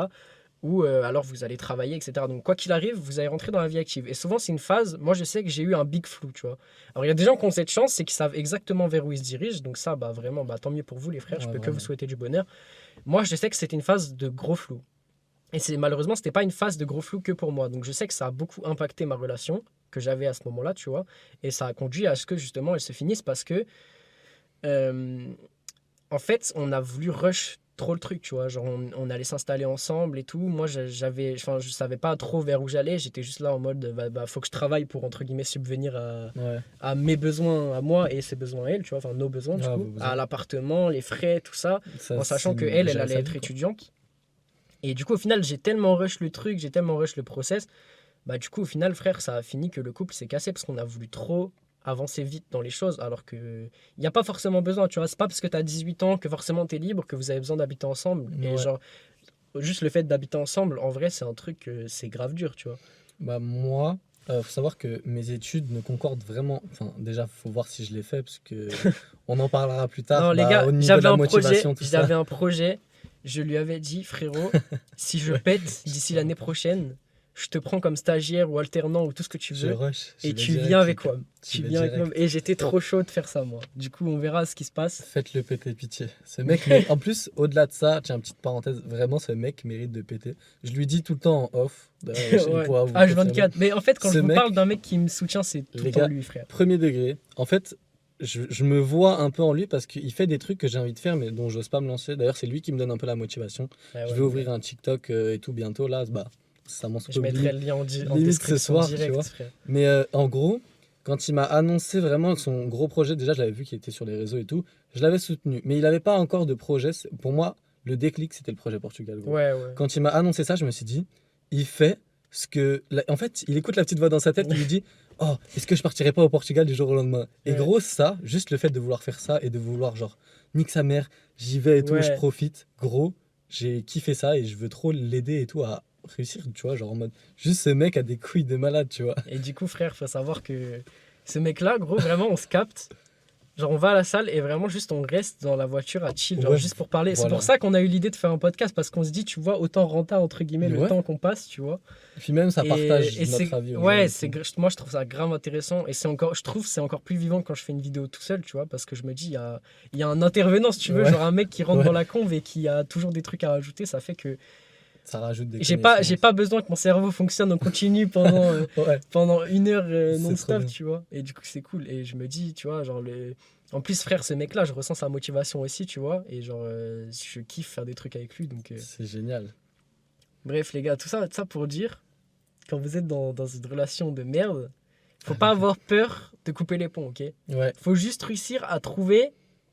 Ou alors vous allez travailler, etc. Donc quoi qu'il arrive, vous allez rentrer dans la vie active. Et souvent, c'est une phase, moi je sais que j'ai eu un big flou, tu vois. Alors il y a des gens qui ont cette chance, c'est qu'ils savent exactement vers où ils se dirigent. Donc ça, bah vraiment, bah, tant mieux pour vous les frères, je ouais, peux que vous vraiment. souhaiter du bonheur. Moi, je sais que c'était une phase de gros flou. Et malheureusement, c'était pas une phase de gros flou que pour moi. Donc je sais que ça a beaucoup impacté ma relation que j'avais à ce moment-là, tu vois. Et ça a conduit à ce que justement elle se finisse parce que, euh, en fait, on a voulu rush trop le truc, tu vois. Genre, on allait s'installer ensemble et tout. Moi, je savais pas trop vers où j'allais. J'étais juste là en mode, faut que je travaille pour, entre guillemets, subvenir Ouais. à mes besoins à moi et ses besoins à elle, tu vois. Enfin, nos besoins, du Ouais, coup. vos besoins. À l'appartement, les frais, tout ça. Ça, En sachant c'est que elle gérer allait sa être vie, quoi. étudiante. Et du coup, au final, j'ai tellement rush le truc, j'ai tellement rush le process. Bah, du coup, au final, frère, ça a fini que le couple s'est cassé parce qu'on a voulu trop avancer vite dans les choses, alors que il n'y a pas forcément besoin, tu vois. C'est pas parce que tu as 18 ans que forcément tu es libre, que vous avez besoin d'habiter ensemble. Et Ouais. genre, juste le fait d'habiter ensemble, en vrai, c'est un truc, c'est grave dur, tu vois. Bah, moi, faut savoir que mes études ne concordent vraiment. Enfin, déjà, faut voir si je l'ai fait, parce que on en parlera plus tard. Non, les Bah, gars, au niveau de la motivation, tout ça. j'avais un projet. Je lui avais dit, frérot, si je Ouais. pète d'ici l'année prochaine, je te prends comme stagiaire ou alternant ou tout ce que tu Je veux. rush, Et j'y vais tu direct. viens avec moi. J'y Tu vais viens avec moi. direct. Et j'étais trop chaud de faire ça, moi. Du coup, on verra ce qui se passe. Faites-le péter, pitié. Ce mec, mais en plus, au-delà de ça, tiens, petite parenthèse, vraiment, ce mec mérite de péter. Je lui dis tout le temps en off. D'ailleurs, il Ouais. pourra vous confirmer. H24. Mais en fait, quand Ce je vous mec, parle d'un mec qui me soutient, c'est tout les le temps gars, lui, frère. premier degré. En fait, je me vois un peu en lui parce qu'il fait des trucs que j'ai envie de faire, mais dont j'ose pas me lancer. D'ailleurs, c'est lui qui me donne un peu la motivation. Ah Je ouais, vais ouvrir un TikTok et tout bientôt. Là, bah, ça m'en je mettrai le lien en limite ce description soir, tu direct, vois. frère. Mais en gros, quand il m'a annoncé vraiment son gros projet, déjà, je l'avais vu qu'il était sur les réseaux et tout, je l'avais soutenu. Mais il n'avait pas encore de projet. Pour moi, le déclic, c'était le projet Portugal, gros. Ouais, ouais. Quand il m'a annoncé ça, je me suis dit, il fait ce que. En fait, il écoute la petite voix dans sa tête qui lui dit, oh, est-ce que je partirais pas au Portugal du jour au lendemain? Et Ouais. gros, ça, juste le fait de vouloir faire ça et de vouloir, genre, nique sa mère, j'y vais et tout, Ouais. je profite, gros, j'ai kiffé ça et je veux trop l'aider et tout à réussir, tu vois, genre en mode, juste ce mec a des couilles de malade, tu vois. Et du coup, frère, faut savoir que ce mec-là, gros, vraiment, on se capte. Genre, on va à la salle et vraiment, juste, on reste dans la voiture à chill, genre, Ouais, juste pour parler. C'est voilà. pour ça qu'on a eu l'idée de faire un podcast, parce qu'on se dit, tu vois, autant renta, entre guillemets, le Ouais. temps qu'on passe, tu vois. Et puis même, ça partage notre avis. aux gens Ouais, et tout. moi, je trouve ça grave intéressant. Et je trouve que c'est encore plus vivant quand je fais une vidéo tout seul, tu vois, parce que je me dis, il y a un intervenant, si tu veux, Ouais. genre un mec qui rentre Ouais. dans la conve et qui a toujours des trucs à rajouter. Ça fait que Ça rajoute des j'ai connaissances. pas besoin que mon cerveau fonctionne en continu Ouais, pendant 1 heure C'est trop non-stop, bien. tu vois. Et du coup, c'est cool. Et je me dis, tu vois, genre, en plus, frère, ce mec-là, je ressens sa motivation aussi, tu vois. Et genre, je kiffe faire des trucs avec lui. Donc, c'est génial. bref, les gars, tout ça pour dire, quand vous êtes dans une relation de merde, faut pas avoir peur de couper les ponts, ok? Ouais, Faut juste réussir à trouver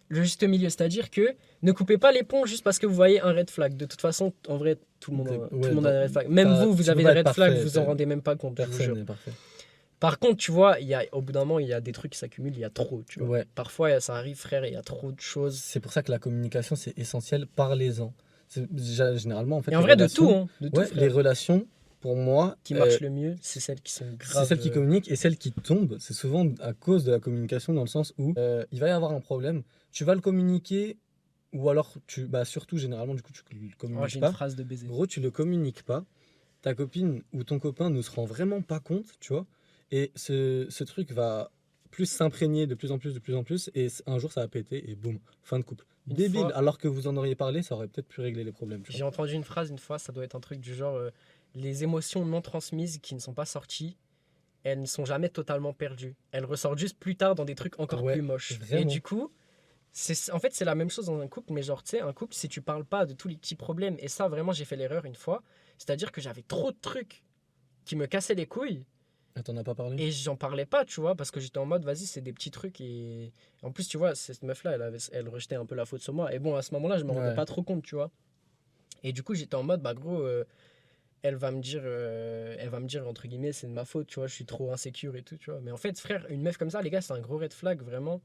le juste milieu. C'est-à-dire que ne coupez pas les ponts juste parce que vous voyez un red flag. De toute façon, en vrai, tout le monde a des red flags. Même vous tu avez peux des pas red être flags, parfait, vous en rendez même pas compte, je vous personne jure. n'est parfait. Par contre, tu vois, au bout d'un moment, il y a des trucs qui s'accumulent, il y a trop, tu vois. Ouais. Parfois, ça arrive, frère, il y a trop de choses. C'est pour ça que la communication, c'est essentiel. Parlez-en. Généralement, en fait, Et en les vrai, relations, de tout, ouais, frère. les relations, pour moi, Qui marchent le mieux, c'est celles qui sont c'est graves. celles qui communiquent et celles qui tombent. C'est souvent à cause de la communication, dans le sens où il va y avoir un problème. Tu vas le communiquer, ou alors, surtout, généralement, du coup, tu le Oh, communiques j'ai une pas. phrase de baiser. Gros, tu le communiques pas. Ta copine ou ton copain ne se rend vraiment pas compte, tu vois. Et ce truc va plus s'imprégner de plus en plus, et un jour ça va péter et boum, fin de couple. Une Débile, fois- alors que vous en auriez parlé, ça aurait peut-être pu régler les problèmes, tu J'ai vois. entendu une phrase une fois, ça doit être un truc du genre les émotions non transmises qui ne sont pas sorties, elles ne sont jamais totalement perdues. Elles ressortent juste plus tard dans des trucs encore Ouais, plus moches. vraiment. Et du coup, en fait, c'est la même chose dans un couple, mais genre, tu sais, un couple, si tu parles pas de tous les petits problèmes, et ça, vraiment, j'ai fait l'erreur une fois, c'est-à-dire que j'avais trop de trucs qui me cassaient les couilles, Ah, t'en as pas parlé? et j'en parlais pas, tu vois, parce que j'étais en mode, vas-y, c'est des petits trucs, et en plus, tu vois, cette meuf-là, elle rejetait un peu la faute sur moi, et bon, à ce moment-là, je me rendais Ouais. pas trop compte, tu vois. Et du coup, j'étais en mode, bah gros, elle va me dire, entre guillemets, c'est de ma faute, tu vois, je suis trop insécure et tout, tu vois. Mais en fait, frère, une meuf comme ça, les gars, c'est un gros red flag, vraiment.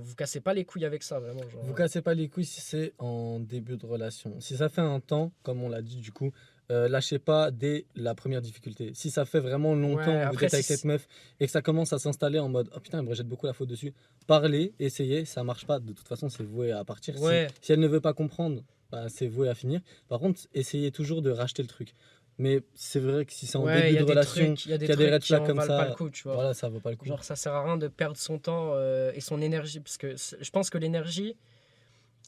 Vous cassez pas les couilles avec ça, vraiment. Genre, Vous cassez pas les couilles si c'est en début de relation. Si ça fait un temps, comme on l'a dit du coup, lâchez pas dès la première difficulté. Si ça fait vraiment longtemps Ouais, que vous après, êtes avec si- cette meuf et que ça commence à s'installer en mode oh putain, elle me rejette beaucoup la faute dessus, parlez, essayez, ça marche pas. De toute façon, c'est voué à partir. Ouais. Si elle ne veut pas comprendre, bah, c'est voué à finir. Par contre, essayez toujours de racheter le truc. Mais c'est vrai que si c'est en Ouais, début y a de des relation, trucs, y a des qu'il y a des trucs red qui flags en comme valent pas le ça, coup, tu vois. voilà, ça vaut pas le coup. Genre, ça sert à rien de perdre son temps et son énergie, parce que je pense que l'énergie,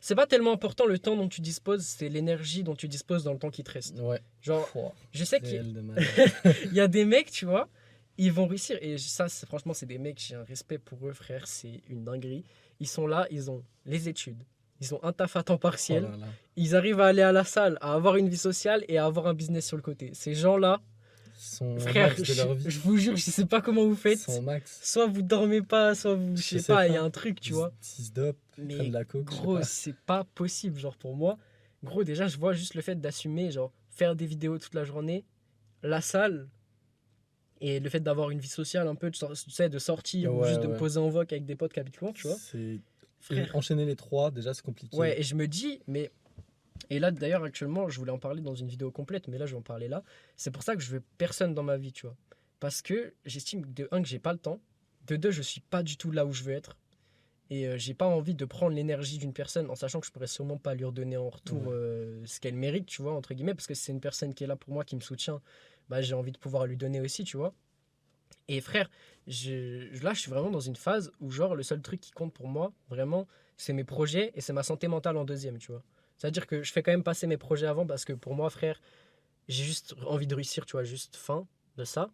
c'est pas tellement important le temps dont tu disposes, c'est l'énergie dont tu disposes dans le temps qui te reste. Ouais. Genre, Pouah, je sais qu'il réel de malade. y a des mecs, tu vois, ils vont réussir. Et ça, franchement, c'est des mecs, j'ai un respect pour eux, frère, c'est une dinguerie. Ils sont là, ils ont les études, ils ont un taf à temps Oh partiel, là là. ils arrivent à aller à la salle, à avoir une vie sociale et à avoir un business sur le côté. Ces gens-là, Ils sont au frère, max de leur vie. je vous jure, je sais pas comment vous Ils faites. sont au max. Soit vous dormez pas, soit vous, je sais pas, il y a un truc, tu vois. Ils se dopent, ils Mais prennent de la coke, je sais gros, pas. c'est pas possible, genre pour moi. Gros, déjà, je vois juste le fait d'assumer, genre faire des vidéos toute la journée, la salle et le fait d'avoir une vie sociale un peu, tu sais, de sortir ou Ouais, juste de me ouais. poser en voc avec des potes qui habitent loin, tu vois. C'est... Frère. Enchaîner les trois, déjà, c'est compliqué. Ouais, et je me dis, mais. Et là, d'ailleurs, actuellement, je voulais en parler dans une vidéo complète, mais là, je vais en parler là. C'est pour ça que je veux personne dans ma vie, tu vois. Parce que j'estime, de un, que j'ai pas le temps. De deux, je suis pas du tout là où je veux être. Et j'ai pas envie de prendre l'énergie d'une personne en sachant que je pourrais sûrement pas lui redonner en retour Ouais. ce qu'elle mérite, tu vois, entre guillemets, parce que c'est une personne qui est là pour moi, qui me soutient, bah, j'ai envie de pouvoir lui donner aussi, tu vois. Et frère, là, je suis vraiment dans une phase où, genre, le seul truc qui compte pour moi, vraiment, c'est mes projets et c'est ma santé mentale en deuxième, tu vois. C'est-à-dire que je fais quand même passer mes projets avant parce que pour moi, frère, j'ai juste envie de réussir, tu vois, juste fin de ça.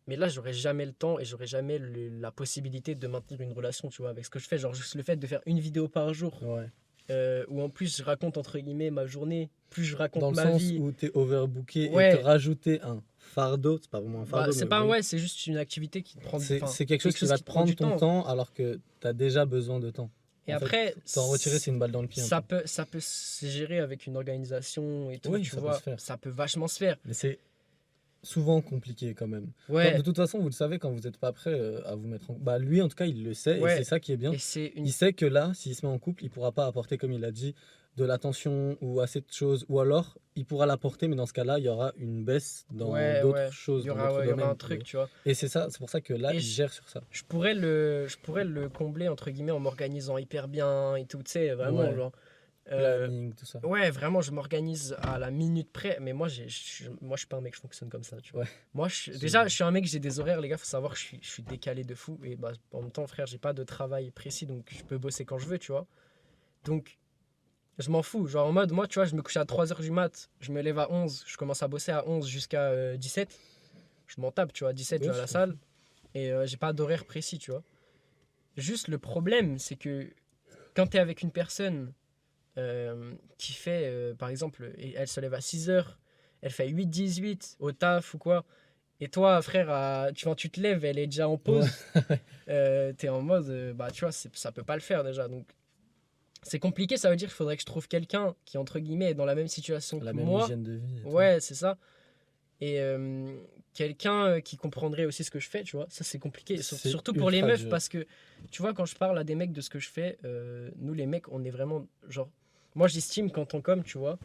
Mais là, j'aurais jamais le temps et j'aurais jamais la possibilité de maintenir une relation, tu vois, avec ce que je fais. Genre, juste le fait de faire une vidéo par jour, Ouais. où en plus je raconte, entre guillemets, ma journée, plus je raconte Dans le ma sens vie. où t'es overbooké et Ouais. te rajouter un fardeau, c'est pas vraiment un Bah, fardeau, c'est mais pas, oui. ouais, c'est juste une activité qui te prend C'est enfin, c'est quelque chose qui va te prend prendre du ton temps alors que t'as déjà besoin de temps. Et En fait, après, t'en retirer, c'est une balle dans le pied. un ça peu. ça peut se gérer avec une organisation et tout, Oui, tu ça peut vois. se faire. Ça peut vachement se faire. Mais c'est souvent compliqué quand même. Ouais, De toute façon, vous le savez quand vous n'êtes pas prêt à vous mettre en... Bah lui, en tout cas, il le sait et ouais. c'est ça qui est bien. Et c'est une. Il sait que là, s'il se met en couple, il pourra pas apporter, comme il a dit, de l'attention ou assez de choses. Ou alors, il pourra l'apporter, mais dans ce cas-là, il y aura une baisse dans Ouais, d'autres ouais. choses, Il y dans aura, d'autres ouais, il y aura un domaines. truc, tu vois. Et c'est ça, c'est pour ça que là, Et il gère sur ça. je pourrais le combler, entre guillemets, en m'organisant hyper bien et tout, tu sais, vraiment, Ouais. genre. euh, Planning, tout ça. Ouais, vraiment, je m'organise à la minute près. Mais moi, moi, je suis pas un mec, je fonctionne comme ça, tu vois. Ouais. Moi, déjà, je suis un mec, j'ai des horaires, les gars, faut savoir que je suis décalé de fou. Et bah, en même temps, frère, j'ai pas de travail précis, donc je peux bosser quand je veux, tu vois. Donc, je m'en fous. Genre, en mode, moi, tu vois, je me couche à 3 heures du mat, je me lève à 11, je commence à bosser à 11 jusqu'à 17. Je m'en tape, tu vois. 17, je Ouais, vais à la je salle. Et j'ai pas d'horaire précis, tu vois. Juste, le problème, c'est que quand t'es avec une personne qui fait, par exemple, elle se lève à 6 heures, elle fait 8-18 au taf ou quoi, et toi, frère, tu te lèves, elle est déjà en pause, t'es en mode, bah tu vois, ça peut pas le faire déjà. Donc c'est compliqué, ça veut dire qu'il faudrait que je trouve quelqu'un qui, entre guillemets, est dans la même situation La que même moi. hygiène de vie. Et tout. Ouais, c'est ça. Et quelqu'un qui comprendrait aussi ce que je fais, tu vois. Ça, c'est compliqué. C'est Surtout pour les ultra meufs, dur. parce que, tu vois, quand je parle à des mecs de ce que je fais, nous, les mecs, on est vraiment, genre... Moi, j'estime qu'en tant qu'homme, tu vois,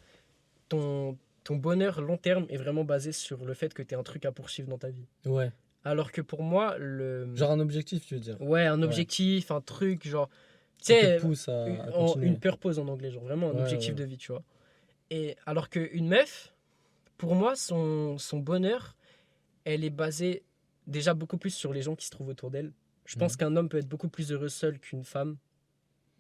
ton bonheur long terme est vraiment basé sur le fait que tu aies un truc à poursuivre dans ta vie. Ouais. Alors que pour moi, Genre un objectif, tu veux dire. Ouais, un objectif, un truc, genre... Tu Qui te sais, pousse à une continuer. purpose en anglais, genre vraiment un Ouais, objectif ouais. de vie, tu vois. Et alors qu'une meuf, pour moi, son bonheur, elle est basée déjà beaucoup plus sur les gens qui se trouvent autour d'elle. Je pense Mhm. qu'un homme peut être beaucoup plus heureux seul qu'une femme.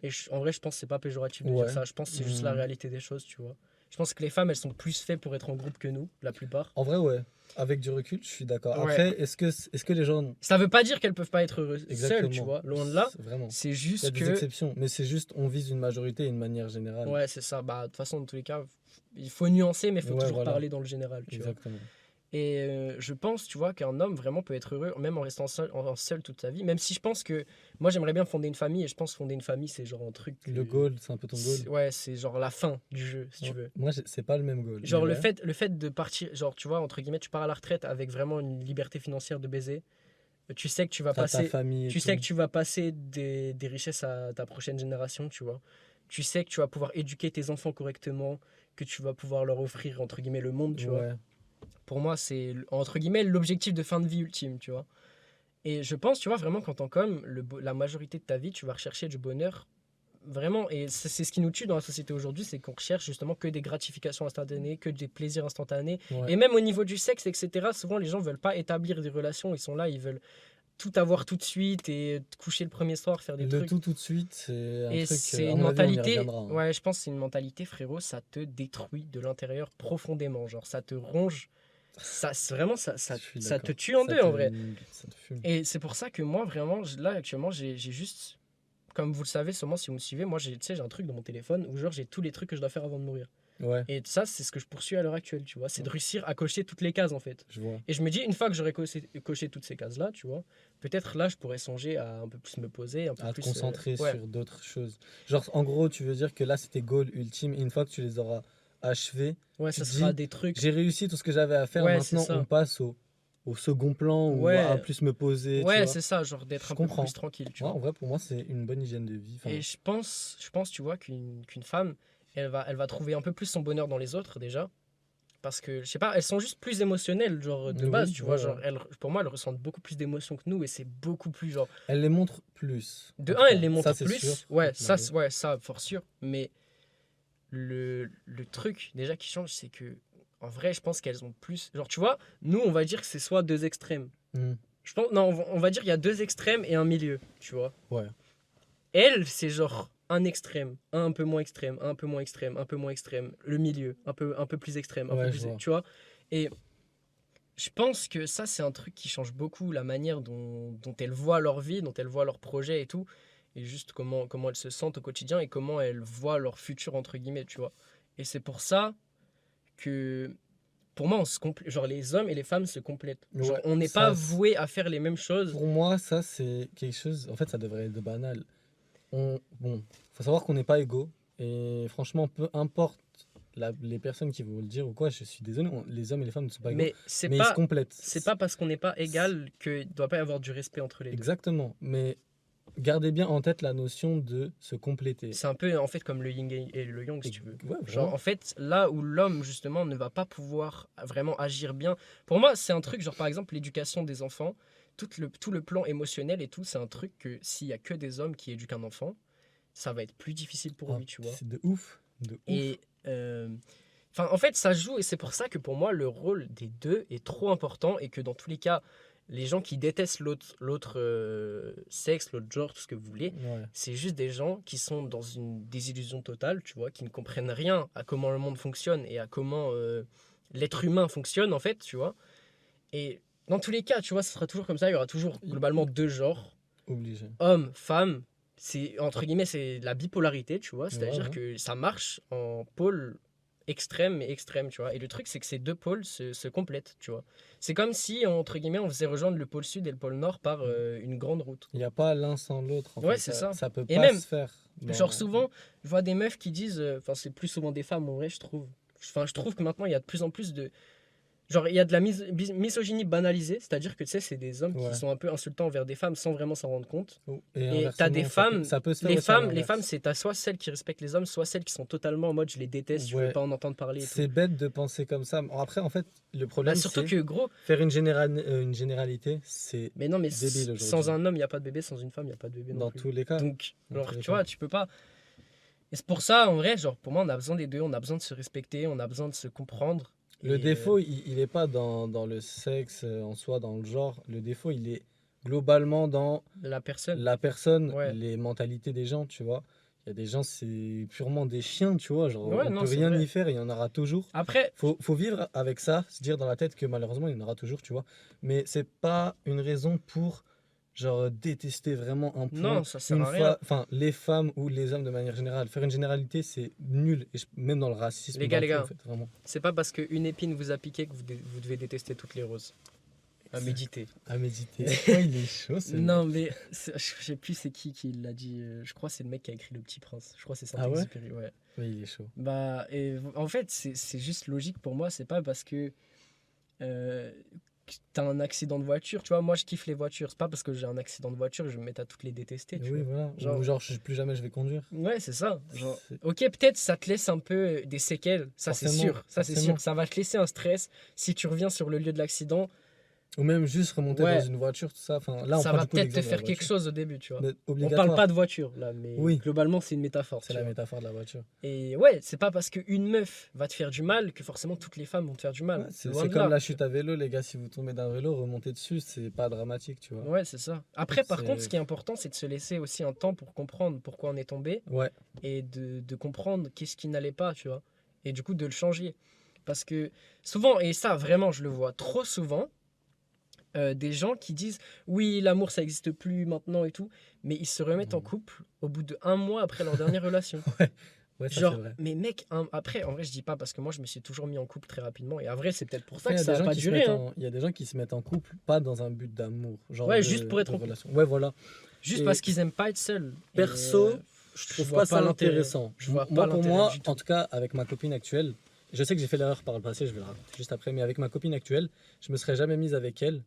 Et en vrai, je pense que c'est pas péjoratif de Ouais. dire ça. Je pense que c'est juste la Mhm. réalité des choses, tu vois. Je pense que les femmes, elles sont plus faites pour être en groupe que nous, la plupart. En vrai, ouais. Avec du recul, je suis d'accord. Ouais. Après, est-ce que les gens. Ça veut pas dire qu'elles peuvent pas être heureuses seules, tu Exactement. vois. Loin de là. Vraiment. C'est Il y a juste des que... exceptions, mais c'est juste, on vise une majorité et une manière générale. Ouais, c'est ça. Bah, de toute façon, dans tous les cas, il faut nuancer, mais il faut Ouais, toujours voilà. parler dans le général, tu vois. Exactement. Et je pense, tu vois, qu'un homme vraiment peut être heureux, même en restant seul toute sa vie. Même si je pense que moi, j'aimerais bien fonder une famille, et je pense que fonder une famille, c'est genre un truc. Le goal, c'est un peu ton goal. Ouais, c'est genre la fin du jeu, si tu veux. Moi, c'est pas le même goal. Genre mais le fait de partir, genre tu vois, entre guillemets, tu pars à la retraite avec vraiment une liberté financière de baiser. Tu sais que tu vas t'as ta passer, famille et tu sais tout. que tu vas passer des richesses à ta prochaine génération, tu vois. Tu sais que tu vas pouvoir éduquer tes enfants correctement, que tu vas pouvoir leur offrir, entre guillemets, le monde, tu vois. Ouais. Pour moi, c'est, entre guillemets, l'objectif de fin de vie ultime, tu vois. Et je pense, tu vois, vraiment qu'en tant qu'homme, la majorité de ta vie, tu vas rechercher du bonheur. Vraiment, et c'est ce qui nous tue dans la société aujourd'hui, c'est qu'on recherche justement que des gratifications instantanées, que des plaisirs instantanés. Ouais. Et même au niveau du sexe, etc., souvent les gens veulent pas établir des relations, ils sont là, ils veulent tout avoir tout de suite et te coucher le premier soir, faire des Le trucs. tout de suite, c'est un Et truc, c'est à une mon avis, on y mentalité, reviendra, hein. ouais, je pense que c'est une mentalité, frérot, ça te détruit de l'intérieur profondément. Genre, ça te ronge, vraiment, Je suis ça te d'accord. tue en Ça deux en te- vrai. Ça te fume. Et c'est pour ça que moi, vraiment, là, actuellement, j'ai juste, comme vous le savez, sûrement si vous me suivez, moi, tu sais, j'ai un truc dans mon téléphone où, genre, j'ai tous les trucs que je dois faire avant de mourir. Ouais, Et ça, c'est ce que je poursuis à l'heure actuelle, tu vois. C'est de réussir à cocher toutes les cases, en fait. je vois. Et je me dis, une fois que j'aurai coché toutes ces cases-là, tu vois, peut-être là, je pourrais songer à un peu plus me poser, un peu À te plus. concentrer Ouais, sur d'autres choses. Genre, en gros, tu veux dire que là, c'était goal ultime. Et une fois que tu les auras achevés, ouais, tu ça te sera dis, des trucs. j'ai réussi tout ce que j'avais à faire. Ouais, c'est Maintenant, ça. on passe au second plan ou à Ouais, plus me poser, tu ouais, vois. c'est ça, genre d'être Je un peu comprends. plus tranquille, tu Ouais, vois. en vrai, pour moi, c'est une bonne hygiène de vie. Enfin, Et je pense, tu vois, qu'une femme, elle va trouver un peu plus son bonheur dans les autres déjà. Parce que, je sais pas, elles sont juste plus émotionnelles, genre de base, oui, tu ouais, vois. ouais. Genre, pour moi, elles ressentent beaucoup plus d'émotions que nous et c'est beaucoup plus, genre. Elle les montre plus. De en tout un, cas. elles les Ça, montrent c'est sûr. plus. Ouais, faut te l'avouer. ouais, ça, for sûr. Mais le truc, déjà, qui change, c'est que, en vrai, je pense qu'elles ont plus. Genre, tu vois, nous, on va dire que c'est soit deux extrêmes. Hmm. Je pense, non, on va dire qu'il y a deux extrêmes et un milieu, tu vois. Ouais. Elle, c'est genre un extrême, un peu moins extrême, un peu moins extrême, un peu moins extrême, le milieu, un peu plus extrême, un peu Ouais, plus, je vois. tu vois. Et je pense que ça, c'est un truc qui change beaucoup la manière dont elles voient leur vie, dont elles voient leurs projets et tout, et juste comment elles se sentent au quotidien et comment elles voient leur futur, entre guillemets, tu vois. Et c'est pour ça que, pour moi, genre les hommes et les femmes se complètent. Genre, Ouais, on n'est pas ça, voué à faire les mêmes choses. pour moi, ça, c'est quelque chose. En fait, ça devrait être banal. Bon, faut savoir qu'on n'est pas égaux. Et franchement, peu importe les personnes qui vont le dire ou quoi, je suis désolé, les hommes et les femmes ne sont pas égaux. Mais Mais ils se complètent. c'est pas parce qu'on n'est pas égal qu'il ne doit pas y avoir du respect entre les deux. Exactement. Mais gardez bien en tête la notion de se compléter. C'est un peu en fait comme le yin et le yang, si tu veux. Ouais, Genre, vraiment. en fait, là où l'homme, justement, ne va pas pouvoir vraiment agir bien. Pour moi, c'est un truc, genre, par exemple, l'éducation des enfants, tout le plan émotionnel et tout, c'est un truc que s'il y a que des hommes qui éduquent un enfant, ça va être plus difficile pour Ah, lui, tu vois. c'est de ouf. De ouf. Et. Enfin, en fait, ça joue, et c'est pour ça que pour moi, le rôle des deux est trop important, et que dans tous les cas, les gens qui détestent l'autre sexe, l'autre genre, tout ce que vous voulez, Ouais. c'est juste des gens qui sont dans une désillusion totale, tu vois, qui ne comprennent rien à comment le monde fonctionne et à comment l'être humain fonctionne, en fait, tu vois. Et dans tous les cas, tu vois, ce sera toujours comme ça, il y aura toujours globalement deux genres, Obligé. homme, femme. C'est, entre guillemets, c'est la bipolarité, tu vois, c'est-à-dire Ouais. que ça marche en pôle extrême et extrême, tu vois. Et le truc, c'est que ces deux pôles se complètent, tu vois. C'est comme si, entre guillemets, on faisait rejoindre le pôle sud et le pôle nord par une grande route. Il n'y a pas l'un sans l'autre. En Ouais, fait. c'est ça. Ça peut Et pas même, se faire. genre souvent, je vois des meufs qui disent, enfin c'est plus souvent des femmes en vrai, je trouve. Enfin, je trouve que maintenant, il y a de plus en plus de... Genre, il y a de la misogynie banalisée, c'est-à-dire que, tu sais, c'est des hommes Ouais. qui sont un peu insultants envers des femmes sans vraiment s'en rendre compte. Et t'as des inversement, femmes, ça peut se faire aussi à les l'inverse. femmes, c'est t'as soit celles qui respectent les hommes, soit celles qui sont totalement en mode je les déteste, je veux Ouais. pas en entendre parler et tout. C'est bête de penser comme ça. Bon, après, en fait, le Bah, problème, surtout c'est que gros, faire une généralité, c'est mais non, mais débile aujourd'hui. sans un homme, il n'y a pas de bébé, sans une femme, il n'y a pas de bébé non Dans plus. tous les cas. Donc, Dans genre, tous les tu cas. vois, tu peux pas. Et c'est pour ça, en vrai, genre, pour moi, on a besoin des deux, on a besoin de se respecter, on a besoin de se comprendre. Le Et, défaut, il est pas dans le sexe en soi, dans le genre. Le défaut, il est globalement dans la personne. la personne, Ouais. les mentalités des gens, tu vois. Il y a des gens, c'est purement des chiens, tu vois. Genre, Ouais, on non, peut c'est rien vrai. y faire, il y en aura toujours. Après, Faut vivre avec ça, se dire dans la tête que malheureusement, il y en aura toujours, tu vois. Mais c'est pas une raison pour, genre, détester vraiment un point. non, ça sert Une à rien. fois, enfin, les femmes ou les hommes de manière générale. Faire une généralité, c'est nul. Et même dans le racisme, Les dans gars, tout, en fait, vraiment. c'est pas parce qu'une épine vous a piqué que vous devez détester toutes les roses. À méditer. À méditer. Oh, il est chaud, ce Non, mec. mais je sais plus c'est qui l'a dit. Je crois que c'est le mec qui a écrit Le Petit Prince. Je crois que c'est Ah ouais Saint-Exupéry. Ouais. Ouais, il est chaud. Bah, et en fait, c'est juste logique pour moi. C'est pas parce que t'as un accident de voiture. Tu vois, moi, je kiffe les voitures. C'est pas parce que j'ai un accident de voiture que je vais me mettre à toutes les détester. Tu Oui, vois. voilà. Genre- Ou genre, plus jamais je vais conduire. Ouais, c'est ça. Genre, C'est- ok, peut-être ça te laisse un peu des séquelles. Ça, c'est Forcément, sûr. Ça, c'est forcément. sûr. Ça va te laisser un stress. Si tu reviens sur le lieu de l'accident, Ou même juste remonter Ouais. dans une voiture, tout ça. Enfin, là, on Ça prend va du coup peut-être te l'exemple de la faire quelque voiture. chose au début, tu vois. Mais On obligatoire. parle pas de voiture là, mais Oui. globalement c'est une métaphore. C'est tu la vois. métaphore de la voiture. Et ouais, c'est pas parce qu'une meuf va te faire du mal que forcément toutes les femmes vont te faire du mal. Ouais, c'est Loin c'est de comme là. la chute à vélo, les gars. Si vous tombez d'un vélo, remontez dessus, c'est pas dramatique, tu vois. Ouais, c'est ça. Après, par C'est- contre, ce qui est important, c'est de se laisser aussi un temps pour comprendre pourquoi on est tombé Ouais, et de comprendre qu'est-ce qui n'allait pas, tu vois. Et du coup, de le changer. Parce que souvent, et ça vraiment, je le vois trop souvent, des gens qui disent oui, l'amour ça n'existe plus maintenant et tout, mais ils se remettent en Mhm. couple au bout de 1 mois après leur dernière relation. ouais, ça c'est Genre, vrai. mais mec, après, en vrai, je dis pas parce que moi je me suis toujours mis en couple très rapidement et en vrai, c'est peut-être pour ça Après, que ça a pas duré. Hein. il y a des gens qui se mettent en couple, pas dans un but d'amour, genre Ouais, juste pour être de en couple. relation. Ouais, voilà. Juste Et parce qu'ils aiment pas être seuls. Et, perso, je je trouve vois pas ça l'intérêt. intéressant. Je vois Moi, pas pour l'intérêt moi, du tout. en tout cas, avec ma copine actuelle, je sais que j'ai fait l'erreur par le passé, je vais la raconter juste après, mais avec ma copine actuelle, je me serais jamais mise avec elle.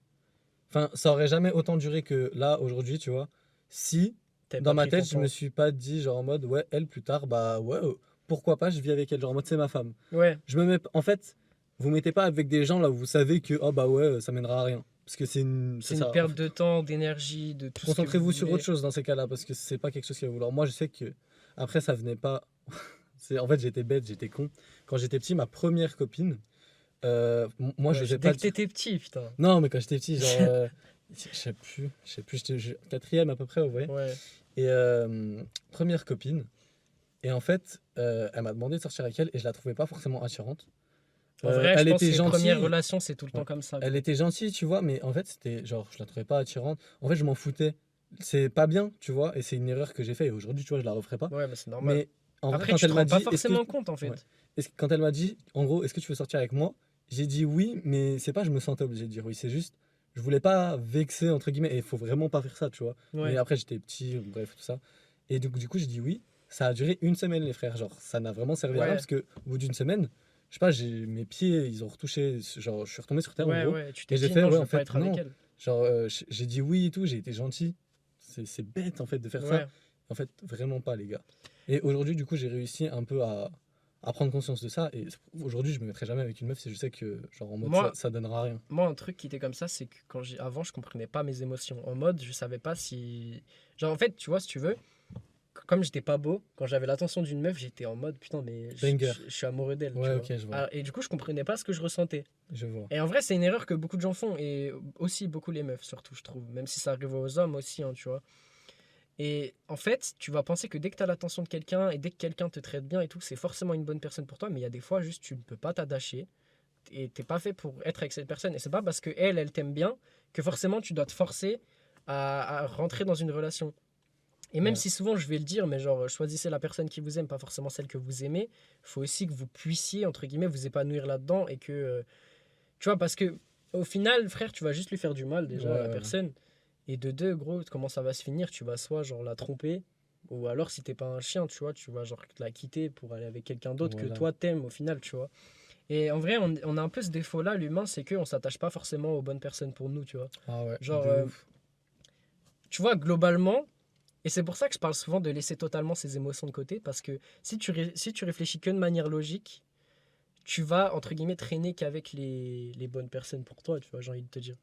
Enfin, ça aurait jamais autant duré que là, aujourd'hui, tu vois. Si, T'avais dans pas ma pris ton tête, je me temps. suis pas dit, genre en mode, ouais, elle plus tard, bah ouais, pourquoi pas, je vis avec elle, genre en mode, c'est ma femme. Ouais, Je me mets, en fait, vous mettez pas avec des gens là où vous savez que, oh bah ouais, ça mènera à rien. Parce que c'est ça. une perte de temps, d'énergie, de tout ce que vous Concentrez-vous sur voulez. autre chose dans ces cas-là, parce que c'est pas quelque chose qui va vouloir. Moi, je sais que, après, ça venait pas. En fait, j'étais bête, j'étais con. Quand j'étais petit, ma première copine, moi, je Ouais, sais dès pas. que t'étais petit, putain. Non, mais quand j'étais petit, genre. Je sais plus, quatrième à peu près, vous voyez. Ouais. Et première copine. Et en fait, elle m'a demandé de sortir avec elle et je la trouvais pas forcément attirante. En vrai, je Elle pense que était les premières gentille. relations, c'est tout le temps Ouais. comme ça. Elle gros. était gentille, tu vois, mais en fait, c'était genre, je la trouvais pas attirante. En fait, je m'en foutais. C'est pas bien, tu vois, et c'est une erreur que j'ai fait. Et aujourd'hui, tu vois, je la referai pas. Ouais, mais c'est normal. Mais en vrai, Après, quand tu elle te m'a rends pas dit, est-ce que. forcément compte, en Ouais. fait. Quand elle m'a dit, en gros, est-ce que tu veux sortir avec moi? J'ai dit oui, mais c'est pas, je me sentais obligé de dire oui. C'est juste, je voulais pas vexer, entre guillemets, et il faut vraiment pas faire ça, tu vois. Mais Ouais. après, j'étais petit, bref, tout ça. Et du coup, j'ai dit oui. Ça a duré une semaine, les frères. Genre, ça n'a vraiment servi à rien Ouais. parce que au bout d'une semaine, je sais pas, mes pieds, ils ont retouché. Genre, je suis retombé sur terre, en Ouais, gros. ouais. Tu t'es Et j'ai dit, fait, non, ouais, je en veux pas fait, être avec non. elle. Genre, j'ai dit oui et tout, j'ai été gentil. C'est bête, en fait, de faire ça. Ouais. En fait, vraiment pas, les gars. Et aujourd'hui, du coup, j'ai réussi un peu à prendre conscience de ça. Et aujourd'hui, je me mettrai jamais avec une meuf si je sais que, genre, en mode, Moi, ça donnera rien. Moi, un truc qui était comme ça, c'est que avant, je comprenais pas mes émotions. En mode, je savais pas si. Genre, en fait, tu vois, si tu veux, comme j'étais pas beau, quand j'avais l'attention d'une meuf, j'étais en mode putain, mais Banger. je suis amoureux d'elle. Ouais, tu ok, vois. je vois. Et du coup, je comprenais pas ce que je ressentais. Je vois. Et en vrai, c'est une erreur que beaucoup de gens font, et aussi beaucoup les meufs, surtout, je trouve. Même si ça arrive aux hommes aussi, hein, tu vois. Et en fait, tu vas penser que dès que tu as l'attention de quelqu'un et dès que quelqu'un te traite bien et tout, c'est forcément une bonne personne pour toi, mais il y a des fois, juste, tu ne peux pas t'attacher et t'es pas fait pour être avec cette personne. Et c'est pas parce que elle t'aime bien que forcément tu dois te forcer à rentrer dans une relation. Et même Ouais. si souvent je vais le dire, mais genre choisissez la personne qui vous aime, pas forcément celle que vous aimez, faut aussi que vous puissiez, entre guillemets, vous épanouir là-dedans et que, tu vois, parce que au final, frère, tu vas juste lui faire du mal déjà à la Ouais. personne. Et de deux, gros, comment ça va se finir? Tu vas soit genre la tromper, ou alors si t'es pas un chien, tu vois, tu vas genre la quitter pour aller avec quelqu'un d'autre que Voilà. toi t'aimes au final, tu vois. Et en vrai, on a un peu ce défaut-là, l'humain, c'est qu'on s'attache pas forcément aux bonnes personnes pour nous, tu vois. Ah ouais. Genre, de ouf. tu vois, globalement, et c'est pour ça que je parle souvent de laisser totalement ses émotions de côté, parce que si tu réfléchis que de manière logique, tu vas, entre guillemets, traîner qu'avec les bonnes personnes pour toi, tu vois, j'ai envie de te dire.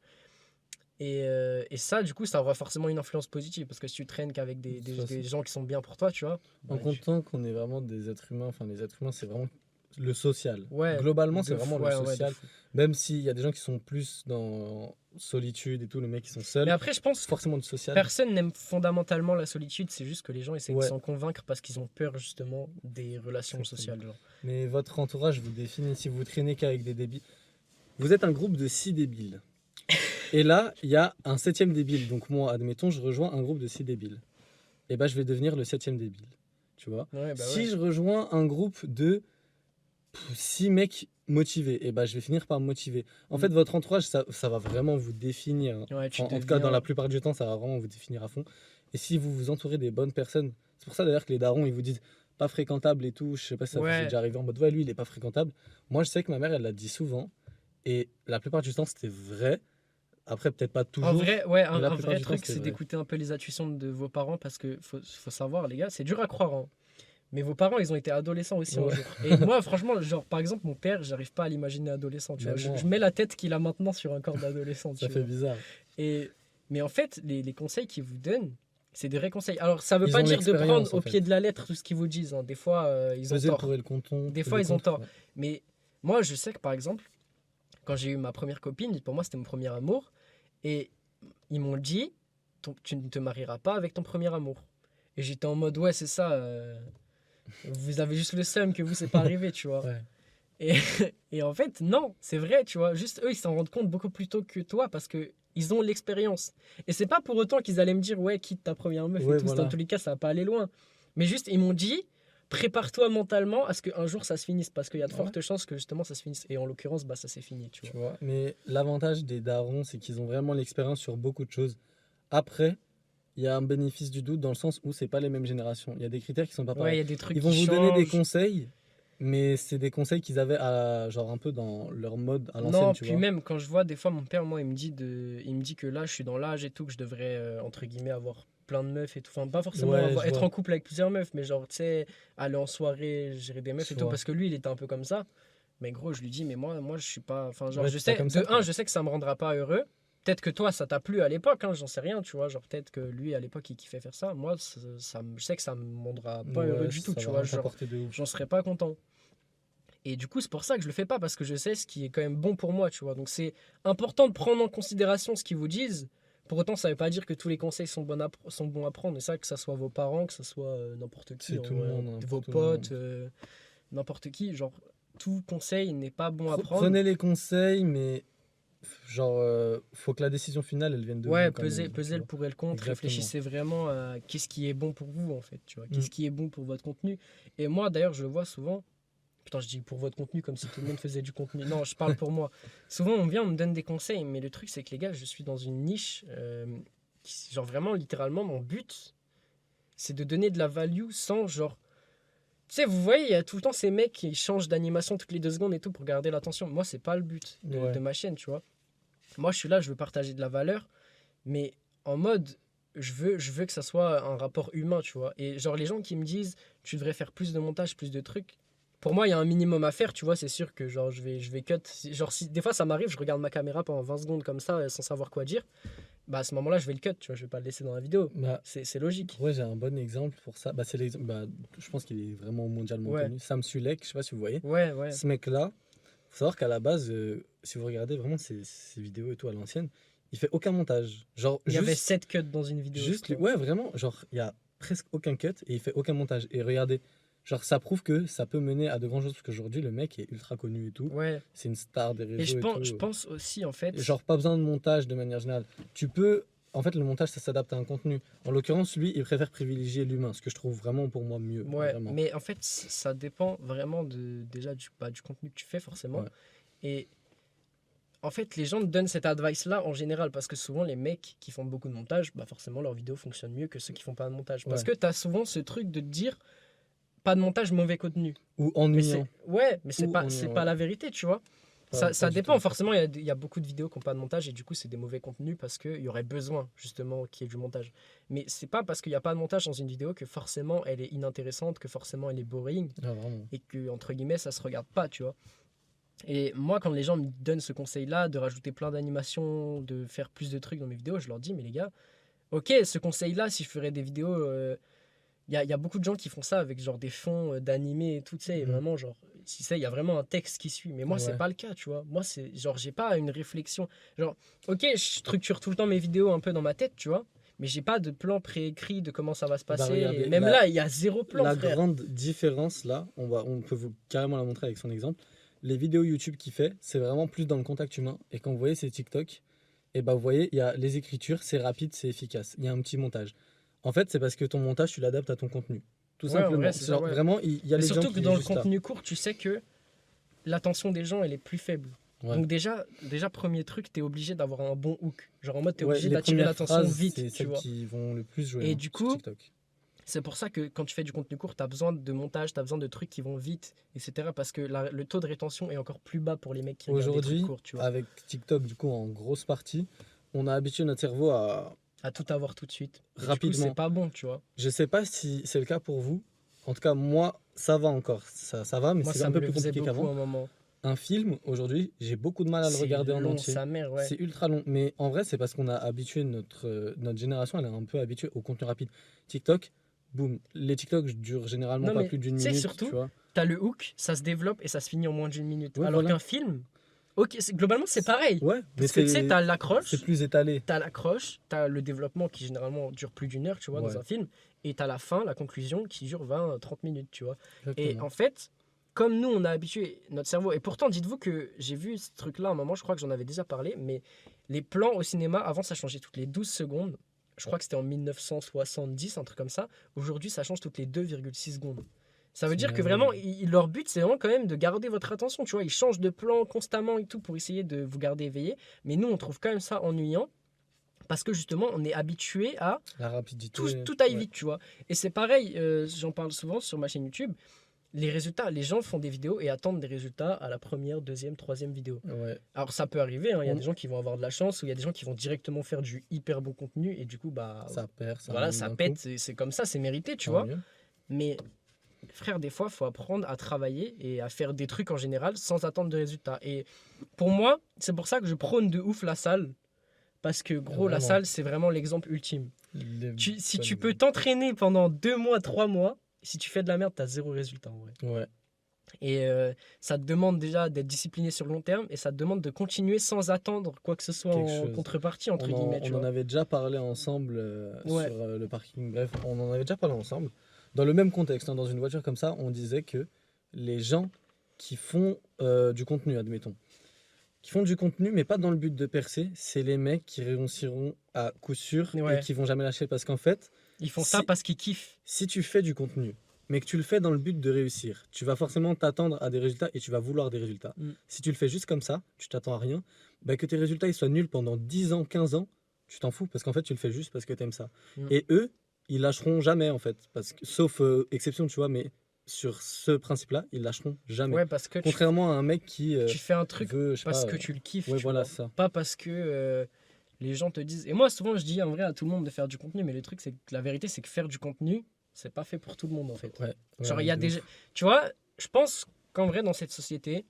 Et ça, du coup, ça aura forcément une influence positive, parce que si tu traînes qu'avec Ça, des c'est- gens qui sont bien pour toi, tu vois. En bah, comptant qu'on est vraiment des êtres humains, enfin les êtres humains, c'est vraiment le social. Ouais, Globalement, c'est de fou, vraiment le ouais, ouais, de social. fou. Même s'il y a des gens qui sont plus dans solitude et tout, les mecs qui sont Mais seuls, après, je pense c'est que forcément du social. personne n'aime fondamentalement la solitude, c'est juste que les gens essaient de Ouais. s'en convaincre parce qu'ils ont peur justement des relations Exactement. sociales. Genre. Mais votre entourage vous définit si vous traînez qu'avec des débiles. Vous êtes un groupe de 6 débiles. Et là, il y a un 7e débile. Donc moi, admettons, je rejoins un groupe de 6 débiles. Et bah, je vais devenir le 7e débile. Tu vois? Ouais, bah Si ouais. je rejoins un groupe de 6 mecs motivés, et bah, je vais finir par me motiver. En Mm. fait, votre entourage, ça va vraiment vous définir. Ouais, tu En tout cas, dans deviens- la plupart du temps, ça va vraiment vous définir à fond. Et si vous vous entourez des bonnes personnes, c'est pour ça d'ailleurs que les darons, ils vous disent pas fréquentable et tout. Je sais pas si ça vous est Ouais. déjà arrivé en mode, ouais, lui, il est pas fréquentable. Moi, je sais que ma mère, elle l'a dit souvent. Et la plupart du temps, c'était vrai. Après, peut-être pas toujours. En vrai, ouais, mais la un plupart vrai du temps, truc, c'était c'est vrai. d'écouter un peu les intuitions de vos parents parce que faut savoir, les gars, c'est dur à croire. Hein. Mais vos parents, ils ont été adolescents aussi un Ouais. jour. Et moi, franchement, genre, par exemple, mon père, j'arrive pas à l'imaginer adolescent, tu vois. Même moi. Je mets la tête qu'il a maintenant sur un corps d'adolescent, Ça tu fait vois. bizarre. Et, mais en fait, les conseils qu'ils vous donnent, c'est des vrais conseils. Alors, ça veut Ils pas ont dire de prendre l'expérience, en au pied fait. de la lettre tout ce qu'ils vous disent, hein. Des fois, ils ont Peser le tort. pour et le contre. Des fois, ils ont tort. Mais moi, je sais que, par exemple, quand j'ai eu ma première copine, pour moi, c'était mon premier amour. Et ils m'ont dit, tu ne te marieras pas avec ton premier amour. Et j'étais en mode, ouais, c'est ça. Vous avez juste le seum que vous, c'est pas arrivé, tu vois. Ouais. Et, et en fait, non, c'est vrai, tu vois. Juste eux, ils s'en rendent compte beaucoup plus tôt que toi parce que ils ont l'expérience. Et c'est pas pour autant qu'ils allaient me dire, ouais, quitte ta première meuf Ouais, et tout. voilà. Dans tous les cas, ça va pas aller loin. Mais juste, ils m'ont dit, prépare-toi mentalement à ce qu'un jour ça se finisse parce qu'il y a de Ouais. fortes chances que justement ça se finisse. Et en l'occurrence, bah, ça s'est fini, tu Tu vois. vois. Mais l'avantage des darons, c'est qu'ils ont vraiment l'expérience sur beaucoup de choses. Après, il y a un bénéfice du doute dans le sens où c'est pas les mêmes générations. Il y a des critères qui sont pas Ouais, il pareils. y a des trucs Ils vont qui vous donner des changent. conseils, mais c'est des conseils qu'ils avaient genre un peu dans leur mode à l'ancienne, Non, tu puis vois. même quand je vois des fois mon père, moi, il me dit que là, je suis dans l'âge et tout, que je devrais, entre guillemets, avoir plein de meufs et tout. Enfin, pas forcément Ouais, je être vois. en couple avec plusieurs meufs, mais genre, tu sais, aller en soirée, gérer des meufs Je et tout, vois. parce que lui, il était un peu comme ça. Mais gros, je lui dis, mais moi, je suis pas. Enfin, genre, Ouais, je t'es pas sais, comme de ça, toi. un, je sais que ça me rendra pas heureux. Peut-être que toi, ça t'a plu à l'époque, hein, j'en sais rien, tu vois. Genre, peut-être que lui, à l'époque, il kiffait faire ça. Moi, je sais que ça me rendra pas heureux Ouais, du tout, ça tu va vois. rien Genre, t'apporter de ouf. j'en serais pas content. Et du coup, c'est pour ça que je le fais pas, parce que je sais ce qui est quand même bon pour moi, tu vois. Donc, c'est important de prendre en considération ce qu'ils vous disent. Pour autant, ça veut pas dire que tous les conseils sont bons à prendre. Et ça, que ça soit vos parents, que ça soit n'importe qui, C'est en tout le vrai, hein. monde, hein, Vos tout le monde. potes, n'importe qui. Genre, tout conseil n'est pas bon à prendre. Prenez les conseils, mais genre, faut que la décision finale, elle vienne de Ouais, vous quand même. tu pesez le vois. pour et le contre. Exactement. Réfléchissez vraiment à qu'est-ce qui est bon pour vous, en fait, tu vois. Mm. Qu'est-ce qui est bon pour votre contenu. Et moi, d'ailleurs, je le vois souvent. Putain, je dis pour votre contenu comme si tout le monde faisait du contenu. Non, je parle pour moi. Souvent, on vient, on me donne des conseils, mais le truc, c'est que les gars, je suis dans une niche. Genre, vraiment, littéralement, mon but, c'est de donner de la value sans, genre. Tu sais, vous voyez, il y a tout le temps ces mecs qui changent d'animation toutes les 2 secondes et tout pour garder l'attention. Moi, c'est pas le but Ouais. de ma chaîne, tu vois. Moi, je suis là, je veux partager de la valeur, mais en mode. Je veux que ça soit un rapport humain, tu vois. Et genre, les gens qui me disent, tu devrais faire plus de montage, plus de trucs. Pour moi, il y a un minimum à faire, tu vois. C'est sûr que genre, je vais cut. Genre, si, des fois, ça m'arrive, je regarde ma caméra pendant 20 secondes comme ça, sans savoir quoi dire. Bah, à ce moment-là, je vais le cut, tu vois. Je vais pas le laisser dans la vidéo. Bah, C'est logique. ouais, j'ai un bon exemple pour ça. Bah, c'est l'exemple. Bah, je pense qu'il est vraiment mondialement Ouais. connu. Sam Sulek, je sais pas si vous voyez. Ouais, ouais. Ce mec-là, faut savoir qu'à la base, si vous regardez vraiment ses vidéos et tout à l'ancienne, il fait aucun montage. Genre, Il y avait juste, 7 cuts dans une vidéo. je juste, crois. ouais, vraiment, genre, il y a presque aucun cut et il fait aucun montage. Et regardez, genre, ça prouve que ça peut mener à de grandes choses parce qu'aujourd'hui, le mec est ultra connu et tout. Ouais. C'est une star des Et réseaux et tout. je pense aussi, en fait. Et genre, pas besoin de montage de manière générale. Tu peux. En fait, le montage, ça s'adapte à un contenu. En l'occurrence, lui, il préfère privilégier l'humain, ce que je trouve vraiment pour moi mieux. Ouais, Vraiment. mais en fait, ça dépend vraiment déjà du contenu que tu fais, forcément. Ouais. Et en fait, les gens te donnent cette advice-là en général parce que souvent, les mecs qui font beaucoup de montage, bah forcément, leurs vidéos fonctionnent mieux que ceux qui font pas de montage. Parce Ouais. que tu as souvent ce truc de te dire pas de montage, mauvais contenu. Ou Mais ennuyant. ouais, mais Ou c'est ennuyant, pas ouais. la vérité, tu vois. Pas Ça du dépend, tout. forcément, il y a beaucoup de vidéos qui n'ont pas de montage et du coup, c'est des mauvais contenus parce qu'il y aurait besoin justement qu'il y ait du montage. Mais c'est pas parce qu'il n'y a pas de montage dans une vidéo que forcément elle est inintéressante, que forcément elle est boring Ah, vraiment. et que, entre guillemets, ça se regarde pas, tu vois. Et moi, quand les gens me donnent ce conseil-là de rajouter plein d'animations, de faire plus de trucs dans mes vidéos, je leur dis, mais les gars, ok, ce conseil-là, si je ferais des vidéos. Il y a beaucoup de gens qui font ça avec genre des fonds d'animés et tout, tu sais, et Mhm. vraiment, genre, si ça, il y a vraiment un texte qui suit. Mais moi, c'est Ouais. pas le cas, tu vois. Moi, c'est genre, j'ai pas une réflexion. Genre, ok, je structure tout le temps mes vidéos un peu dans ma tête, tu vois, mais j'ai pas de plan préécrit de comment ça va se Bah, passer. regardez, Et même là, il y a zéro plan, La frère. grande différence, là, on peut vous carrément la montrer avec son exemple. Les vidéos YouTube qu'il fait, c'est vraiment plus dans le contact humain. Et quand vous voyez ses TikTok, et bah, vous voyez, il y a les écritures, c'est rapide, c'est efficace. Il y a un petit montage. En fait, c'est parce que ton montage, tu l'adaptes à ton contenu. Tout Ouais, en simplement. vrai, c'est ça, Genre, ouais. vraiment, il y a Mais l'exemple surtout que qui est dans le juste là. contenu court, tu sais que l'attention des gens, elle est plus faible. Ouais. Donc déjà, premier truc, t'es obligé d'avoir un bon hook. Genre en mode, t'es Ouais, obligé les d'attirer premières l'attention phrases, vite, c'est tu celles vois. qui vont le plus jouer Et hein, du sur coup, TikTok. c'est pour ça que quand tu fais du contenu court, tu as besoin de montage, tu as besoin de trucs qui vont vite, etc. Parce que le taux de rétention est encore plus bas pour les mecs qui regardent des trucs Aujourd'hui, courts, tu vois. avec TikTok, du coup, en grosse partie, on a habitué notre cerveau à À tout avoir tout de suite. Et du coup, rapidement. c'est pas bon, tu vois. Je sais pas si c'est le cas pour vous. En tout cas, moi, ça va encore. Ça va, mais Moi, c'est ça un me peu le plus faisait compliqué beaucoup qu'avant. à un moment. Un film, aujourd'hui, j'ai beaucoup de mal à le C'est regarder en long, entier. sa mère, ouais. C'est ultra long. Mais en vrai, c'est parce qu'on a habitué notre génération, elle est un peu habituée au contenu rapide. TikTok, boum. Les TikTok durent généralement Non, pas mais plus d'une tu sais, minute, tu surtout, vois. t'as le hook, ça se développe et ça se finit en moins d'une minute. Ouais, Alors voilà. qu'un film, ok, globalement, c'est pareil. Ouais, mais Parce que tu sais, t'as c'est l'accroche, plus étalé. t'as le développement qui généralement dure plus d'une heure, tu vois, Ouais. dans un film, et t'as la fin, la conclusion qui dure 20-30 minutes, tu vois. Et Exactement. en fait, comme nous, on a habitué notre cerveau, et pourtant, dites-vous que j'ai vu ce truc-là à un moment, je crois que j'en avais déjà parlé, mais les plans au cinéma, avant, ça changeait toutes les 12 secondes. Je crois que c'était en 1970, un truc comme ça. Aujourd'hui, ça change toutes les 2,6 secondes. Ça veut C'est dire que merveilleux. vraiment, leur but, c'est vraiment quand même de garder votre attention, tu vois. Ils changent de plan constamment et tout pour essayer de vous garder éveillé. Mais nous, on trouve quand même ça ennuyant parce que justement, on est habitué à La rapidité. tout aille ouais. vite, tu vois. Et c'est pareil, j'en parle souvent sur ma chaîne YouTube. Les résultats, les gens font des vidéos et attendent des résultats à la première, deuxième, troisième vidéo. Ouais. Alors ça peut arriver, hein, il y a On- des gens qui vont avoir de la chance ou il y a des gens qui vont directement faire du hyper bon contenu et du coup, bah Ça perd, ça voilà, monte ça d'un pète, coup. c'est comme ça, c'est mérité, tu Tant vois. mieux. Mais frère, des fois, il faut apprendre à travailler et à faire des trucs en général sans attendre de résultats. Et pour moi, c'est pour ça que je prône de ouf la salle. Parce que gros, la Vraiment. salle, c'est vraiment l'exemple ultime. Si Bonne tu peux idée. t'entraîner pendant 2 mois, 3 mois, si tu fais de la merde, t'as zéro résultat en vrai. Ouais. Et ça te demande déjà d'être discipliné sur le long terme et ça te demande de continuer sans attendre quoi que ce soit Quelque en chose. contrepartie, entre guillemets. Tu On en vois. avait déjà parlé ensemble Ouais. sur le parking. Bref, on en avait déjà parlé ensemble. Dans le même contexte, hein, dans une voiture comme ça, on disait que les gens qui font du contenu, admettons, qui font du contenu, mais pas dans le but de percer, c'est les mecs qui réussiront à coup sûr Ouais. et qui vont jamais lâcher. Parce qu'en fait, Ils font ça Si- parce qu'ils kiffent. si tu fais du contenu, mais que tu le fais dans le but de réussir, tu vas forcément t'attendre à des résultats et tu vas vouloir des résultats. Mm. Si tu le fais juste comme ça, tu t'attends à rien, bah que tes résultats ils soient nuls pendant 10 ans, 15 ans, tu t'en fous parce qu'en fait tu le fais juste parce que t'aimes ça. Mm. Et eux, ils lâcheront jamais en fait, parce que, sauf exception, tu vois, mais sur ce principe-là, ils lâcheront jamais. Ouais, parce que Contrairement à un mec qui tu fais un truc veut, je sais parce pas, que tu le kiffes. ouais, tu voilà vois. ça. Pas parce que les gens te disent. Et moi, souvent, je dis en vrai à tout le monde de faire du contenu, mais le truc, c'est que la vérité, c'est que faire du contenu, c'est pas fait pour tout le monde en fait. Ouais, Genre, ouais, il y a de des. ouf. Tu vois, je pense qu'en vrai, dans cette société,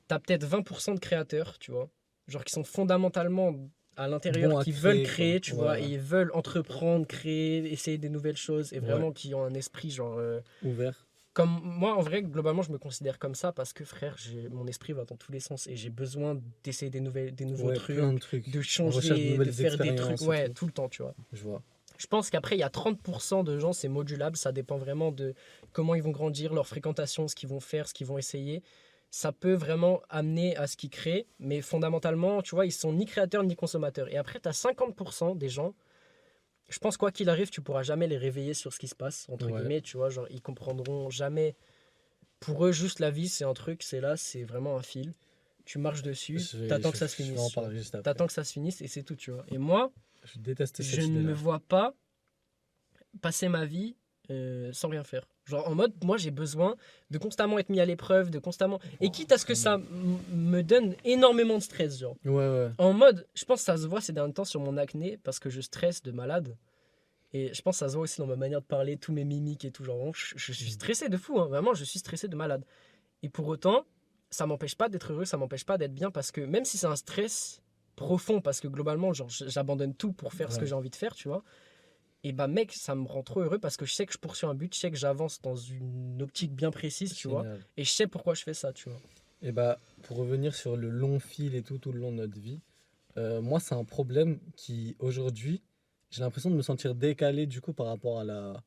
t'as peut-être 20% de créateurs, tu vois, genre qui sont fondamentalement à l'intérieur, Bon à qui veulent créer, créer, quoi. tu vois, Ouais, et ils veulent entreprendre, créer, essayer des nouvelles choses, et Ouais. vraiment qui ont un esprit, genre. Ouvert. Comme moi, en vrai, globalement, je me considère comme ça parce que, frère, mon esprit va dans tous les sens et j'ai besoin d'essayer des nouveaux Ouais, trucs, plein de trucs. de On changer, recherche de de nouvelles faire des trucs, expériences et ouais, tout. tout le temps, tu vois. Je vois. Je pense qu'après, il y a 30% de gens, c'est modulable, ça dépend vraiment de comment ils vont grandir, leur fréquentation, ce qu'ils vont faire, ce qu'ils vont essayer. Ça peut vraiment amener à ce qu'ils créent, mais fondamentalement, tu vois, ils sont ni créateurs ni consommateurs. Et après, tu as 50% des gens, je pense quoi qu'il arrive, tu pourras jamais les réveiller sur ce qui se passe, entre Ouais. guillemets, tu vois, genre, ils comprendront jamais. Pour eux, juste la vie, c'est un truc, c'est là, c'est vraiment un fil. Tu marches dessus, t'attends que ça se Je vais finisse. en tu vois. parler juste après. T'attends que ça se finisse et c'est tout, tu vois. Et moi, Je déteste cette je ne idée-là. me vois pas passer ma vie sans rien faire. Genre en mode, moi j'ai besoin de constamment être mis à l'épreuve, de constamment... Et quitte à ce que ça me donne énormément de stress, genre. Ouais, ouais. En mode, je pense que ça se voit ces derniers temps sur mon acné parce que je stresse de malade. Et je pense que ça se voit aussi dans ma manière de parler, tous mes mimiques et tout. Genre, vraiment, je suis stressé de fou, hein. Vraiment, je suis stressé de malade. Et pour autant, ça m'empêche pas d'être heureux, ça m'empêche pas d'être bien parce que même si c'est un stress profond, parce que globalement, genre, j'abandonne tout pour faire ce que Ouais. j'ai envie de faire, tu vois. Et bah, mec, ça me rend trop heureux parce que je sais que je poursuis un but, je sais que j'avance dans une optique bien précise, tu vois. Génial. Et je sais pourquoi je fais ça, tu vois. Et bah, pour revenir sur le long fil et tout le long de notre vie, moi, c'est un problème qui, aujourd'hui, j'ai l'impression de me sentir décalé, du coup, par rapport à la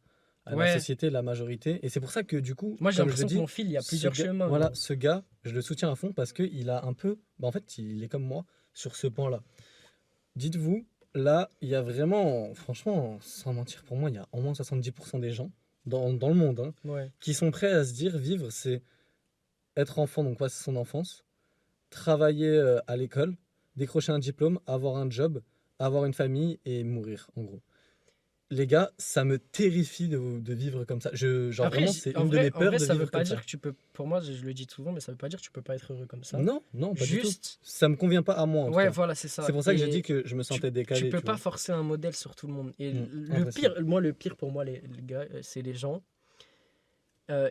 Ouais. société, la majorité. Et c'est pour ça que, du coup, Moi, j'ai comme je le l'impression que dis, mon fil, il y a ce plusieurs gars- chemins. Voilà, genre. ce gars, je le soutiens à fond parce qu'il a un peu. Bah, en fait, il est comme moi sur ce pan-là. Dites-vous, là, il y a vraiment, franchement, sans mentir, pour moi, il y a au moins 70% des gens dans le monde, hein, Ouais. qui sont prêts à se dire vivre, c'est être enfant, donc passer son enfance, travailler à l'école, décrocher un diplôme, avoir un job, avoir une famille et mourir, en gros. Les gars, ça me terrifie de vivre comme ça. Genre Après, vraiment, c'est en une de vrai, mes peurs de ça veut vivre pas comme dire ça. que tu peux. Pour moi, je le dis souvent, mais ça veut pas dire que tu peux pas être heureux comme ça. Non, non, pas du tout. Juste. Ça me convient pas à moi, en tout Ouais, cas. voilà, c'est ça. C'est pour ça que j'ai Et dit que je me sentais décalé. tu peux pas vois. forcer un modèle sur tout le monde. Et Mm, le impossible. pire pour moi, les gars, c'est les gens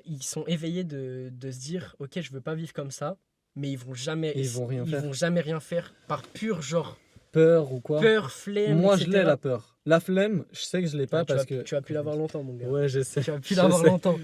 ils sont éveillés de se dire, ok, je veux pas vivre comme ça, mais ils vont jamais, Et ils vont rien faire. vont jamais rien faire par pur genre Peur ou quoi? peur, flemme, Moi, je etc. l'ai la peur. La flemme, je sais que je l'ai pas Ah, parce que. tu vas plus l'avoir longtemps, mon gars. Ouais, je sais. Tu vas plus je l'avoir sais. longtemps.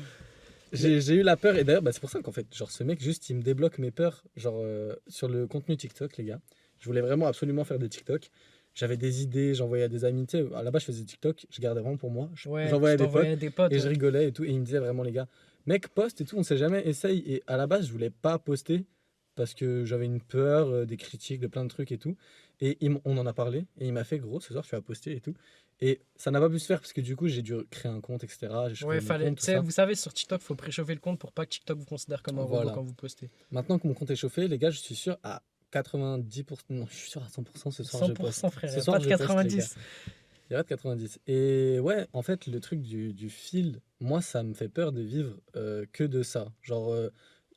J'ai eu la peur et d'ailleurs, bah, c'est pour ça qu'en fait, genre, ce mec, juste, il me débloque mes peurs, genre, sur le contenu TikTok, les gars. Je voulais vraiment absolument faire des TikTok. J'avais des idées, j'envoyais à des amis. Tu sais, à la base, je faisais des TikTok, je gardais vraiment pour moi. Ouais, J'envoyais à tu des potes t'envoyais à des potes. et je Ouais. rigolais et tout. Et il me disait vraiment, les gars, mec, poste et tout, on sait jamais, essaye. Et à la base, je voulais pas poster parce que j'avais une peur des critiques, de plein de trucs et tout. Et on en a parlé et il m'a fait, gros, ce soir, tu vas poster et tout. Et ça n'a pas pu se faire parce que du coup, j'ai dû créer un compte, etc. J'ai Ouais, créé mon compte, tu tout sais, ça. vous savez, sur TikTok, faut préchauffer le compte pour pas que TikTok vous considère comme un robot Voilà. quand vous postez. Maintenant que mon compte est chauffé, les gars, je suis sûr à 90%. Non, je suis sûr à 100% ce soir, je poste. 100% frère, Ce y a soir, pas de je poste, les gars. 90. Il y aura de 90. Et ouais, en fait, le truc du fil, moi, ça me fait peur de vivre que de ça. Genre,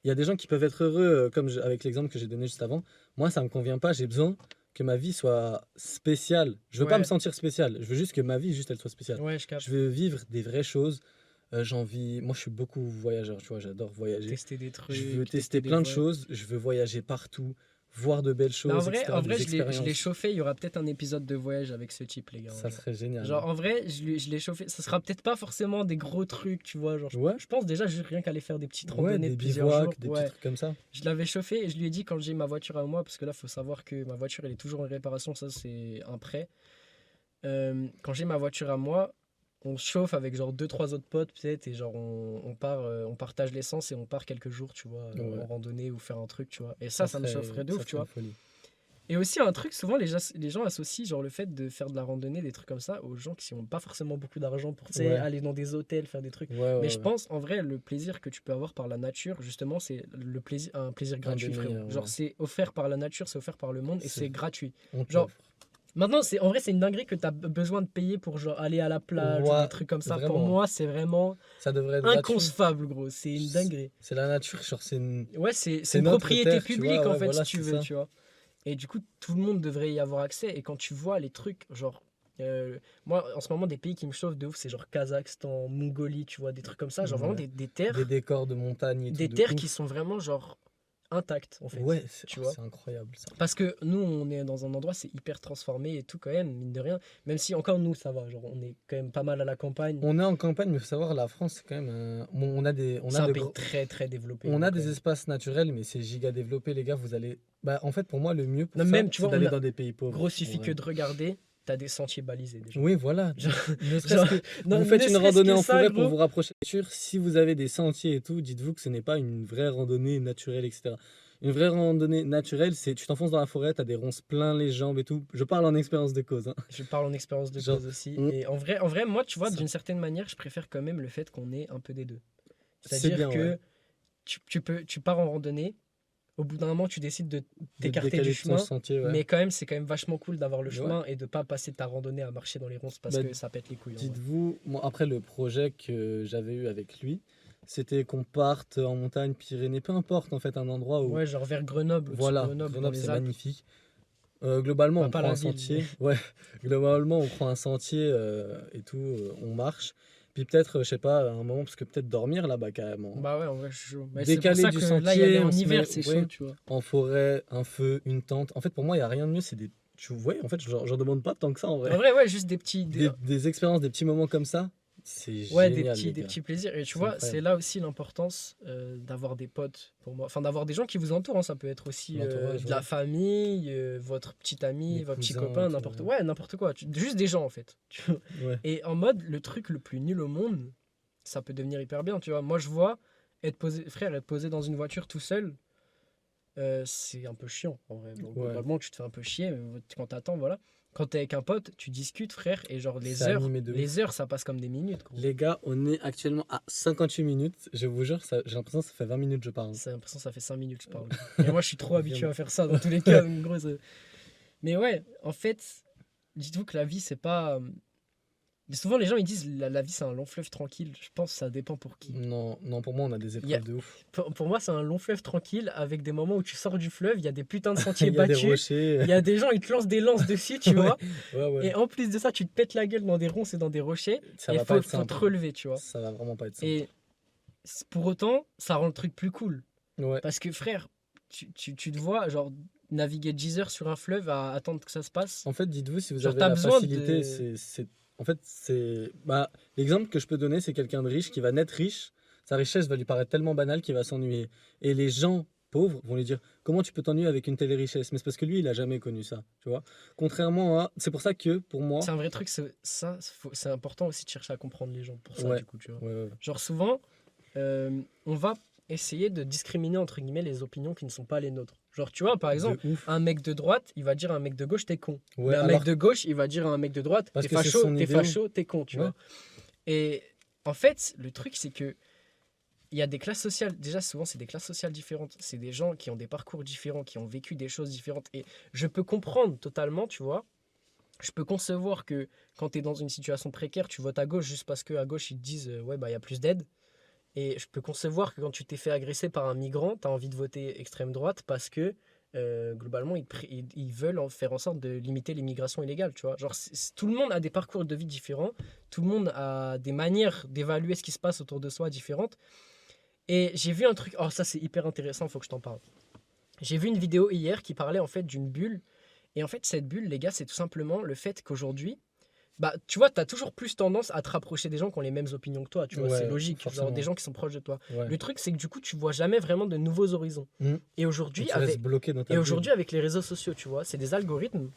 il y a des gens qui peuvent être heureux, comme avec l'exemple que j'ai donné juste avant. Moi, ça me convient pas. J'ai besoin que ma vie soit spéciale. Je veux pas Ouais. me sentir spécial. Je veux juste que ma vie, juste, elle soit spéciale. Ouais, je capte. Je veux vivre des vraies choses. J'ai envie. Moi, je suis beaucoup voyageur, tu vois, j'adore voyager. Tester des trucs. Je veux tester des plein de vols. choses. Je veux voyager partout, voir de belles Mais choses, etc. en vrai des je l'ai expériences. chauffé. Il y aura peut-être un épisode de voyage avec ce type, les gars. en Ça vrai. serait génial. Genre, en vrai, je l'ai chauffé. Ça sera peut-être pas forcément des gros trucs, tu vois. Genre, Ouais. je pense déjà juste rien qu'aller faire des petites Ouais, randonnées des de plusieurs bivouacs, jours. des Ouais. petits trucs comme ça. Je l'avais chauffé et je lui ai dit quand j'ai ma voiture à moi, parce que là, il faut savoir que ma voiture, elle est toujours en réparation, ça, c'est un prêt. Quand j'ai ma voiture à moi, on se chauffe avec genre 2-3 autres potes, peut-être, et genre on part, on partage l'essence et on part quelques jours, tu vois, Ouais. en randonnée ou faire un truc, tu vois. Et ça me chaufferait de ça ouf, tu serait vois. une folie. Et aussi, un truc, souvent, les gens associent genre le fait de faire de la randonnée, des trucs comme ça, aux gens qui n'ont pas forcément beaucoup d'argent pour, tu sais, Ouais. aller dans des hôtels, faire des trucs. Ouais, ouais, Mais je ouais. pense, en vrai, le plaisir que tu peux avoir par la nature, justement, c'est le plaisir, un plaisir gratuit, des frérot. meilleurs, Genre, ouais. c'est offert par la nature, c'est offert par le monde et C'est- c'est gratuit. On te Genre, l'offre. Maintenant, en vrai, c'est une dinguerie que tu as besoin de payer pour genre, aller à la plage ou Ouais, des trucs comme ça. Pour vraiment. moi, c'est vraiment Ça devrait être gratuit. inconcevable, gros. C'est une dinguerie. C'est la nature, genre c'est une... Ouais, c'est C'est une notre propriété terre, tu publique, vois, en ouais, fait, voilà, si tu c'est veux, ça. tu vois. Et du coup, tout le monde devrait y avoir accès. Et quand tu vois les trucs, genre... moi, en ce moment, des pays qui me chauffent de ouf, c'est genre Kazakhstan, Mongolie, tu vois, des trucs comme ça. Genre vraiment Ouais. des terres, Des décors de montagne et tout. des de terres ouf. qui sont vraiment genre intactes, en fait. Ouais, tu vois. c'est incroyable ça. Parce que nous, on est dans un endroit, c'est hyper transformé et tout quand même, mine de rien. Même si encore nous, ça va, genre on est quand même pas mal à la campagne. On est en campagne, mais il faut savoir, la France, c'est quand même... bon, on a des... C'est un pays très très développé. On a quand des même. espaces naturels, mais c'est giga développé, les gars. Vous allez... Bah, en fait, pour moi, le mieux pour Non, ça, même, tu c'est vois, d'aller on a- dans des pays pauvres. Gros, suffit en que vrai. de regarder, t'as des sentiers balisés déjà. Oui, voilà. Genre- Ne serait-ce genre- que Non, vous faites ne une serait-ce randonnée que en ça, forêt gros. pour vous rapprocher de la nature. Si vous avez des sentiers et tout, dites-vous que ce n'est pas une vraie randonnée naturelle, etc. Une vraie randonnée naturelle, c'est tu t'enfonces dans la forêt, t'as des ronces plein les jambes et tout. Je parle en expérience de cause. Hein. Je parle en expérience de Genre, cause aussi. on- Et en vrai, moi, tu vois, Ça- d'une certaine manière, je préfère quand même le fait qu'on ait un peu des deux. C'est C'est-à-dire bien, que ouais. tu pars en randonnée, au bout d'un moment, tu décides de De t'écarter décaler du de ton chemin. sentier, ouais. Mais quand même, c'est quand même vachement cool d'avoir le Ouais. chemin et de pas passer ta randonnée à marcher dans les ronces parce Bah, que ça pète les couilles. en vrai. Dites-vous, moi, après le projet que j'avais eu avec lui, c'était qu'on parte en montagne, Pyrénées, peu importe en fait, un endroit où. Ouais, genre vers Grenoble, au-dessus de Voilà, Grenoble, dans Grenoble, les c'est Alpes. magnifique. Globalement, Enfin, on pas prend la un ville, sentier. Ouais, globalement, on prend un sentier et tout, on marche. Puis peut-être, je sais pas, à un moment, parce que peut-être dormir là-bas carrément. Bah ouais, en vrai, je suis chaud. Mais c'est pour Décaler ça du que là, y sentier, aller on en se hiver, met- c'est ouais. chaud, tu vois. En forêt, un feu, une tente. En fait, pour moi, il n'y a rien de mieux, c'est des. Tu vois, en fait, j'en demande pas tant que ça en vrai. En vrai, ouais, juste des petits. Des expériences, des petits moments comme ça, c'est Ouais, génial. les des gars. petits plaisirs. Et tu C'est vois, incroyable. c'est là aussi l'importance d'avoir des potes pour moi. Enfin, d'avoir des gens qui vous entourent. Hein. Ça peut être aussi L'entourage, de la ouais. famille, votre petit ami, Des votre petit cousins, copain, tout, n'importe ouais. ouais, n'importe quoi. Juste des gens en fait. Ouais. Et en mode, le truc le plus nul au monde, ça peut devenir hyper bien. Tu vois, moi je vois être posé dans une voiture tout seul. C'est un peu chiant en vrai. Donc, Ouais. globalement, tu te fais un peu chier quand t'attends, voilà. Quand t'es avec un pote, tu discutes, frère, et genre C'est animé de ouf. les heures, ça passe comme des minutes. Gros. Les gars, on est actuellement à 58 minutes. Je vous jure, j'ai l'impression que ça fait 20 minutes que je parle. J'ai l'impression que ça fait 5 minutes que je parle. Et moi, je suis trop habitué à faire ça dans tous les cas. Donc, gros, mais ouais, en fait, dites-vous que la vie, c'est pas. Souvent, les gens ils disent la vie, c'est un long fleuve tranquille. Je pense que ça dépend pour qui. Non, non, pour moi, on a des épreuves Y a- de ouf. Pour moi, c'est un long fleuve tranquille avec des moments où tu sors du fleuve, il y a des putains de sentiers Il y a des battus. rochers. Il y a des gens, ils te lancent des lances dessus, tu vois. Ouais, ouais. Et en plus de ça, tu te pètes la gueule dans des ronces et dans des rochers. Ça Et va pas être faut simple. te relever, tu vois. Ça va vraiment pas être simple. Et pour autant, ça rend le truc plus cool. Ouais. Parce que frère, tu te vois, genre, naviguer 10 heures sur un fleuve à attendre que ça se passe. En fait, dites-vous, si vous Genre, avez t'as la besoin facilité, de. en fait, bah, l'exemple que je peux donner, c'est quelqu'un de riche qui va naître riche. Sa richesse va lui paraître tellement banale qu'il va s'ennuyer. Et les gens pauvres vont lui dire, comment tu peux t'ennuyer avec une telle richesse? Mais c'est parce que lui, il a jamais connu ça, tu vois. Contrairement à, c'est pour ça que, pour moi, C'est un vrai truc, c'est important aussi de chercher à comprendre les gens pour ça, ouais, du coup, tu vois. ouais, ouais. Genre, souvent, on va essayer de discriminer, entre guillemets, les opinions qui ne sont pas les nôtres. Genre, tu vois, par exemple, De ouf. un mec de droite, il va dire à un mec de gauche, t'es con. Ouais, Mais un alors, mec de gauche, il va dire à un mec de droite, parce t'es que c'est facho, son t'es idéo. facho, t'es con, tu Ouais. vois. Et en fait, le truc, c'est que il y a des classes sociales, déjà souvent c'est des classes sociales différentes, c'est des gens qui ont des parcours différents, qui ont vécu des choses différentes. Et je peux comprendre totalement, tu vois, je peux concevoir que quand tu es dans une situation précaire, tu votes à gauche juste parce qu'à gauche ils te disent ouais, bah il y a plus d'aide. Et je peux concevoir que quand tu t'es fait agresser par un migrant, tu as envie de voter extrême droite parce que globalement ils veulent faire en sorte de limiter l'immigration illégale, tu vois. Genre tout le monde a des parcours de vie différents, tout le monde a des manières d'évaluer ce qui se passe autour de soi différentes. Et j'ai vu un truc, oh ça c'est hyper intéressant, faut que je t'en parle. J'ai vu une vidéo hier qui parlait en fait d'une bulle. Et en fait, cette bulle, les gars, c'est tout simplement le fait qu'aujourd'hui, bah, tu vois, tu as toujours plus tendance à te rapprocher des gens qui ont les mêmes opinions que toi, tu vois, c'est Ouais, logique, genre forcément. des gens qui sont proches de toi. Ouais. Le truc, c'est que du coup, tu vois jamais vraiment de nouveaux horizons. Mm. Et Et aujourd'hui, tu restes bloqué dans ta et bulle. aujourd'hui avec les réseaux sociaux, tu vois, c'est des algorithmes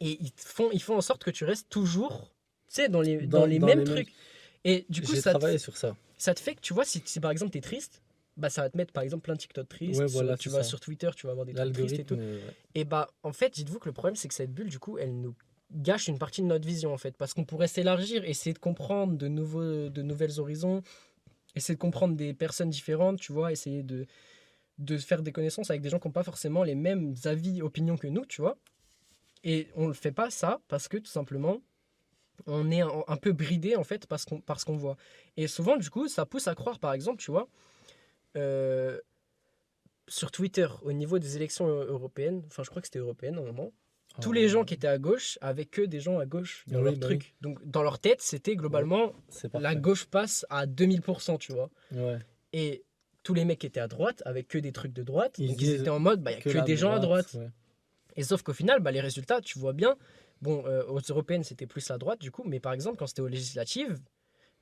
et ils font en sorte que tu restes toujours, tu sais, dans les mêmes trucs. Et du coup, J'ai travaillé sur ça. ça te fait que, tu vois, si par exemple, tu es triste, bah, ça va te mettre par exemple plein de TikTok tristes. Ouais, voilà, Tu c'est vas ça. sur Twitter, tu vas avoir des trucs tristes et tout. L'algorithme, ouais. Et bah, en fait, dites-vous que le problème, c'est que cette bulle, du coup, elle nous gâche une partie de notre vision, en fait. Parce qu'on pourrait s'élargir, essayer de comprendre de nouvelles horizons, essayer de comprendre des personnes différentes, tu vois, essayer de faire des connaissances avec des gens qui n'ont pas forcément les mêmes avis, opinions que nous, tu vois. Et on ne fait pas ça parce que, tout simplement, on est un peu bridé, en fait, parce qu'on voit. Et souvent, du coup, ça pousse à croire, par exemple, tu vois, euh, sur Twitter, au niveau des élections européennes, enfin, je crois que c'était européenne, à un moment, tous les gens qui étaient à gauche avaient que des gens à gauche dans Oui, leur bah truc. Donc, dans leur tête, c'était globalement C'est la parfait. gauche passe à 2000%, tu vois. Ouais. Et tous les mecs qui étaient à droite avaient que des trucs de droite. Ils Donc, ils disent étaient en mode, bah, il n'y a que la des gens à droite. ouais. Et sauf qu'au final, bah, les résultats, tu vois bien. Bon, aux européennes, c'était plus la droite, du coup. Mais par exemple, quand c'était aux législatives,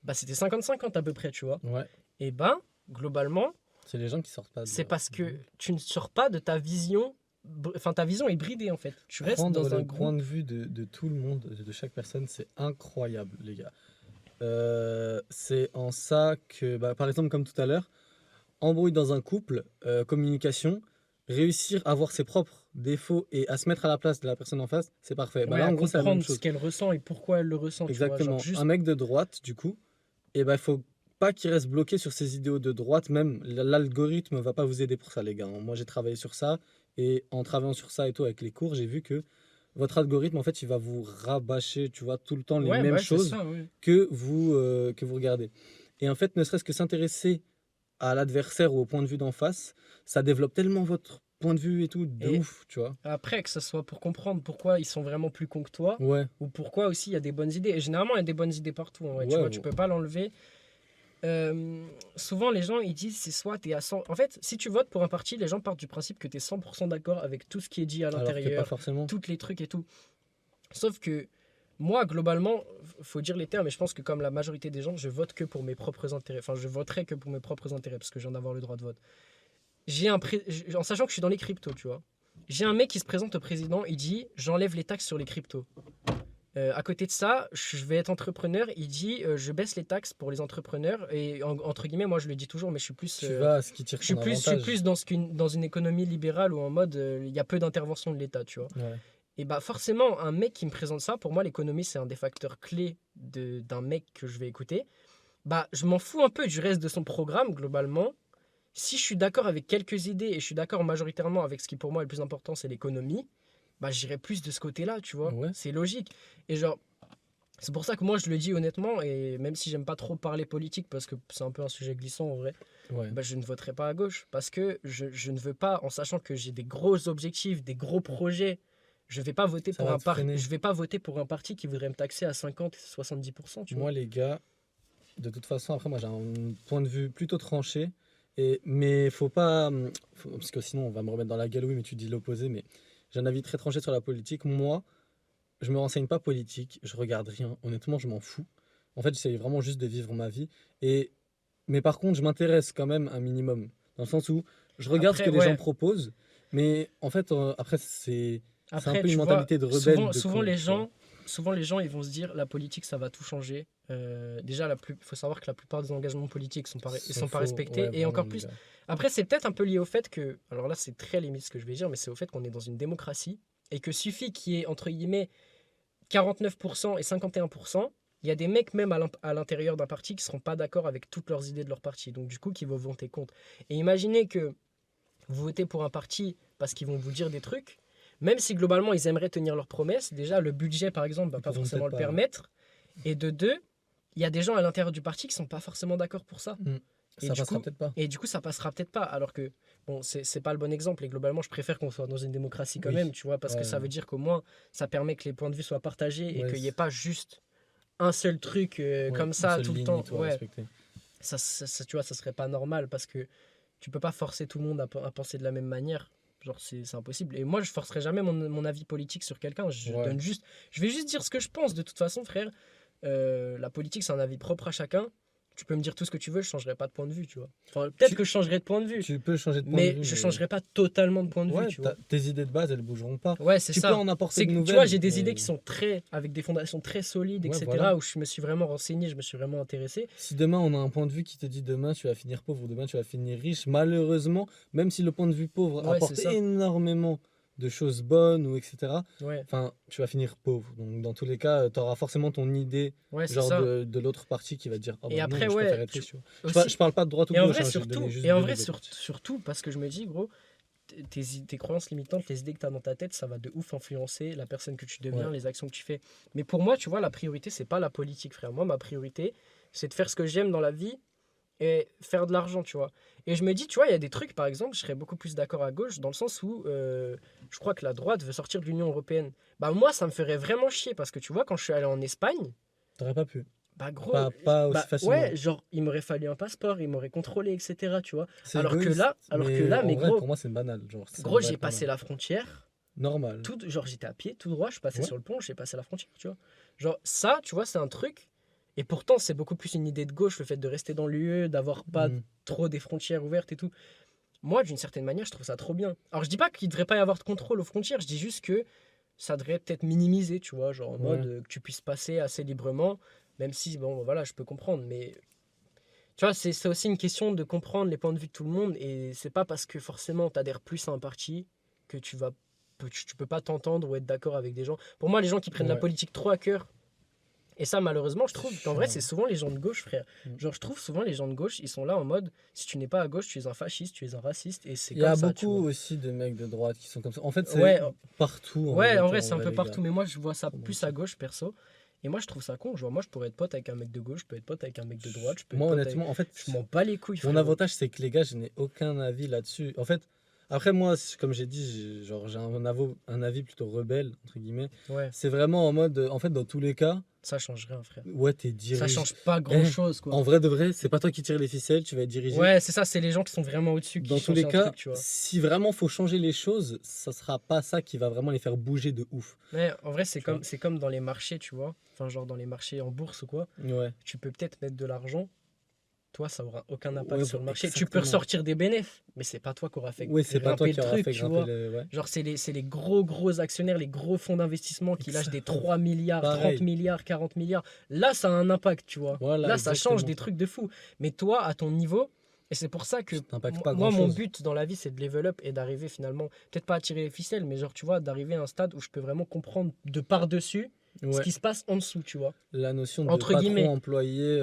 bah, c'était 50-50 à peu près, tu vois. Ouais. Et ben, globalement, C'est les gens qui sortent pas de c'est là. parce que tu ne sors pas de ta vision. Enfin, ta vision est bridée en fait. Tu restes Prendre dans un le point groupe. de vue de tout le monde, de chaque personne, c'est incroyable, les gars. C'est en ça que, bah, par exemple, comme tout à l'heure, embrouille dans un couple, communication, réussir à voir ses propres défauts et à se mettre à la place de la personne en face, c'est parfait. Bah Ouais, là, à en gros, c'est la même comprendre ce chose. qu'elle ressent et pourquoi elle le ressent, tu vois. Genre Exactement. juste. Un mec de droite, du coup, et ben, faut pas qu'il reste bloqué sur ses idéaux de droite. Même l'algorithme va pas vous aider pour ça, les gars. Moi, j'ai travaillé sur ça. Et en travaillant sur ça et tout avec les cours, j'ai vu que votre algorithme, en fait, il va vous rabâcher, tu vois, tout le temps les Ouais, mêmes bah, c'est choses ça, ouais. que vous regardez. Et en fait, ne serait-ce que s'intéresser à l'adversaire ou au point de vue d'en face, ça développe tellement votre point de vue et tout, de Et ouf, tu vois. après, que ce soit pour comprendre pourquoi ils sont vraiment plus cons que toi, Ouais, ou pourquoi aussi il y a des bonnes idées. Et généralement, il y a des bonnes idées partout, en vrai, tu ouais, vois, tu peux pas l'enlever. Souvent, les gens, ils disent c'est soit tu es à 100. En fait, si tu votes pour un parti, les gens partent du principe que tu es 100% d'accord avec tout ce qui est dit à alors que pas l'intérieur, forcément. tous les trucs et tout. Sauf que moi, globalement, faut dire les termes, et je pense que comme la majorité des gens, je vote que pour mes propres intérêts. Enfin, je voterai que pour mes propres intérêts, parce que je viens d'avoir le droit de vote. En sachant que je suis dans les cryptos, tu vois. J'ai un mec qui se présente au président, il dit j'enlève les taxes sur les cryptos. À côté de ça, je vais être entrepreneur. Il dit je baisse les taxes pour les entrepreneurs. Et entre guillemets, moi je le dis toujours, mais je suis plus. Tu vas à ce qui tire Je suis ton plus, je suis avantage. plus dans une économie libérale où en mode il y a peu d'intervention de l'État, tu vois. Ouais. Et bah forcément, un mec qui me présente ça, pour moi l'économie c'est un des facteurs clés d'un mec que je vais écouter. Bah je m'en fous un peu du reste de son programme globalement. Si je suis d'accord avec quelques idées et je suis d'accord majoritairement avec ce qui pour moi est le plus important, c'est l'économie, bah j'irai plus de ce côté-là, tu vois. Ouais. C'est logique. Et genre, c'est pour ça que moi je le dis honnêtement, et même si j'aime pas trop parler politique parce que c'est un peu un sujet glissant en vrai, Ouais. bah, je ne voterai pas à gauche parce que je ne veux pas, en sachant que j'ai des gros objectifs, des gros projets, je vais pas voter Ça pour va un te freiner. je vais pas voter pour un parti qui voudrait me taxer à 50 et 70%, tu vois. Moi, les gars, de toute façon, après, moi, j'ai un point de vue plutôt tranché. Mais faut pas. Parce que sinon, on va me remettre dans la galerie, mais tu dis l'opposé. Mais j'ai un avis très tranché sur la politique. Moi, je me renseigne pas politique, je regarde rien. Honnêtement, je m'en fous. En fait, j'essaie vraiment juste de vivre ma vie. Et... Mais par contre, je m'intéresse quand même un minimum. Dans le sens où je regarde ce Après, que les gens ouais. proposent. Mais en fait, après, c'est un Après, peu une tu vois, mentalité de rebelle. souvent, De souvent con, les tu vois. gens, souvent les gens, ils vont se dire la politique, ça va tout changer. Déjà, faut savoir que la plupart des engagements politiques ils sont pas faux. respectés. Ouais, Et vraiment, encore mon plus, gars. après, c'est peut-être un peu lié au fait que, alors là, c'est très limite ce que je vais dire, mais c'est au fait qu'on est dans une démocratie et que suffit qu'il y ait, entre guillemets, 49% et 51%, il y a des mecs même à l'intérieur d'un parti qui seront pas d'accord avec toutes leurs idées de leur parti. Donc, du coup, qui vont voter contre. Et imaginez que vous votez pour un parti parce qu'ils vont vous dire des trucs, même si globalement ils aimeraient tenir leurs promesses, déjà le budget par exemple va Ils pas pourront forcément peut-être le pas. Ouais. permettre, et de deux, il y a des gens à l'intérieur du parti qui sont pas forcément d'accord pour ça. Mm. Et Ça du passera coup, peut-être pas. ça passera peut-être pas, alors que bon, c'est pas le bon exemple, et globalement je préfère qu'on soit dans une démocratie quand même, Oui. tu vois, parce que Ouais. ça veut dire qu'au moins ça permet que les points de vue soient partagés et Ouais, qu'il n'y ait pas juste un seul truc ouais, comme une ça seule tout le ligne et temps. tout à Ouais, respecter. tu vois, ça serait pas normal parce que tu peux pas forcer tout le monde à penser de la même manière. Genre, c'est impossible. Et moi, je forcerai jamais mon avis politique sur quelqu'un. Ouais. Je vais juste dire ce que je pense. De toute façon, frère, la politique, c'est un avis propre à chacun. Tu peux me dire tout ce que tu veux, je changerai pas de point de vue, tu vois. Enfin, peut-être Tu, que je changerai de point de vue, tu peux changer de point de mais vue, je mais changerai pas totalement de point de vue, ouais, tu vois. tes idées de base, elles bougeront pas. Ouais, c'est Tu peux ça. en apporter C'est de que, tu vois, nouvelles, j'ai des idées mais qui sont avec des fondations très solides, ouais, etc., voilà. où je me suis vraiment renseigné, je me suis vraiment intéressé. Si demain on a un point de vue qui te dit demain tu vas finir pauvre ou demain tu vas finir riche, malheureusement, même si le point de vue pauvre Ouais, c'est apporte ça. énormément de choses bonnes ou etc., Ouais, enfin, tu vas finir pauvre. Donc dans tous les cas, tu auras forcément ton idée ouais, c'est genre ça. de l'autre partie qui va te dire ah Et bah non, après, moi, je préfère ouais, être riche. Tu vois. Je aussi, parle pas de droite ou de et en gauche, vrai, hein, j'ai donné surtout, juste et en deux vrai, exemples. surtout, parce que je me dis, gros, tes croyances limitantes, tes idées que tu as dans ta tête, ça va de ouf influencer la personne que tu deviens, Ouais. les actions que tu fais. Mais pour moi, tu vois, la priorité, c'est pas la politique, frère. Moi, ma priorité, c'est de faire ce que j'aime dans la vie et faire de l'argent, tu vois. Et je me dis, tu vois, il y a des trucs, par exemple, je serais beaucoup plus d'accord à gauche, dans le sens où je crois que la droite veut sortir de l'Union européenne. Bah, moi, ça me ferait vraiment chier, parce que tu vois, quand je suis allé en Espagne, T'aurais pas pu. bah gros, Pas aussi bah facilement. ouais, genre il m'aurait fallu un passeport, il m'aurait contrôlé, etc. Tu vois. C'est égoïste, Alors que là, en mais vrai, gros, pour moi, c'est banal. Genre, ça gros, devrait j'ai être passé normal. la frontière, Normal. genre j'étais à pied, tout droit, je suis passé Ouais. sur le pont, j'ai passé la frontière, tu vois. Genre ça, tu vois, c'est un truc. Et pourtant, c'est beaucoup plus une idée de gauche, le fait de rester dans l'UE, d'avoir pas Mm. trop des frontières ouvertes et tout. Moi, d'une certaine manière, je trouve ça trop bien. Alors, je dis pas qu'il devrait pas y avoir de contrôle aux frontières, je dis juste que ça devrait peut-être minimiser, tu vois, genre en mode Ouais. que tu puisses passer assez librement, même si, bon, voilà, je peux comprendre, mais tu vois, c'est aussi une question de comprendre les points de vue de tout le monde et c'est pas parce que forcément tu adhères plus à un parti que tu peux pas t'entendre ou être d'accord avec des gens. Pour moi, les gens qui prennent la Ouais. politique trop à cœur, et ça malheureusement, je C'est trouve qu'en vrai, chiant. c'est souvent les gens de gauche, frère. Mm. Genre, je trouve souvent les gens de gauche, ils sont là en mode si tu n'es pas à gauche, tu es un fasciste, tu es un raciste et c'est Il y comme a ça, tu beaucoup vois. aussi de mecs de droite qui sont comme ça. En fait, c'est Ouais, partout en ouais, en vérité, vrai, en c'est un vrai, peu les gars. partout, mais moi, je vois ça Faut pas plus à mentir. gauche, perso. Et moi, je trouve ça con. Genre, moi, je pourrais être pote avec un mec de gauche, je peux être pote avec un mec de droite, je peux être Moi, pote avec. honnêtement, en fait, Je m'en bats les couilles, mon frérot. avantage, c'est que les gars, je n'ai aucun avis là-dessus. En fait, après, moi, comme j'ai dit, genre, j'ai un avis plutôt rebelle, entre guillemets. Ouais, C'est vraiment en mode, en fait, dans tous les cas, ça change rien, frère. ouais, t'es Ça dirigé. change pas grand chose, quoi. En vrai de vrai, c'est pas toi qui tires les ficelles, tu vas être dirigé. Ouais, c'est ça, c'est les gens qui sont vraiment au-dessus qui Dans tous changent les un cas, truc, tu vois. si vraiment faut changer les choses, ça sera pas ça qui va vraiment les faire bouger de ouf. Mais en vrai, Tu vois. c'est comme dans les marchés, tu vois. Enfin, genre dans les marchés en bourse ou quoi. Ouais. Tu peux peut-être mettre de l'argent. Toi, ça aura aucun impact Ouais, sur le marché. Tu peux exactement. ressortir des bénéfices, mais c'est pas toi qui aura fait Oui, c'est pas toi grimper qui le aura truc, fait tu grimper vois. le. Ouais. Genre, c'est les gros actionnaires, les gros fonds d'investissement qui lâchent des 3 milliards, 30 Pareil. milliards, 40 milliards. Là, ça a un impact, tu vois. Voilà, Là, ça change exactement. des trucs de fou. Mais toi, à ton niveau, et c'est pour ça que Ça t'impacte pas moi, mon grand-chose. but dans la vie, c'est de level up et d'arriver finalement, peut-être pas à tirer les ficelles, mais genre, tu vois, d'arriver à un stade où je peux vraiment comprendre de par-dessus ce Ouais. qui se passe en dessous, tu vois. La notion de Entre guillemets. patron-employé,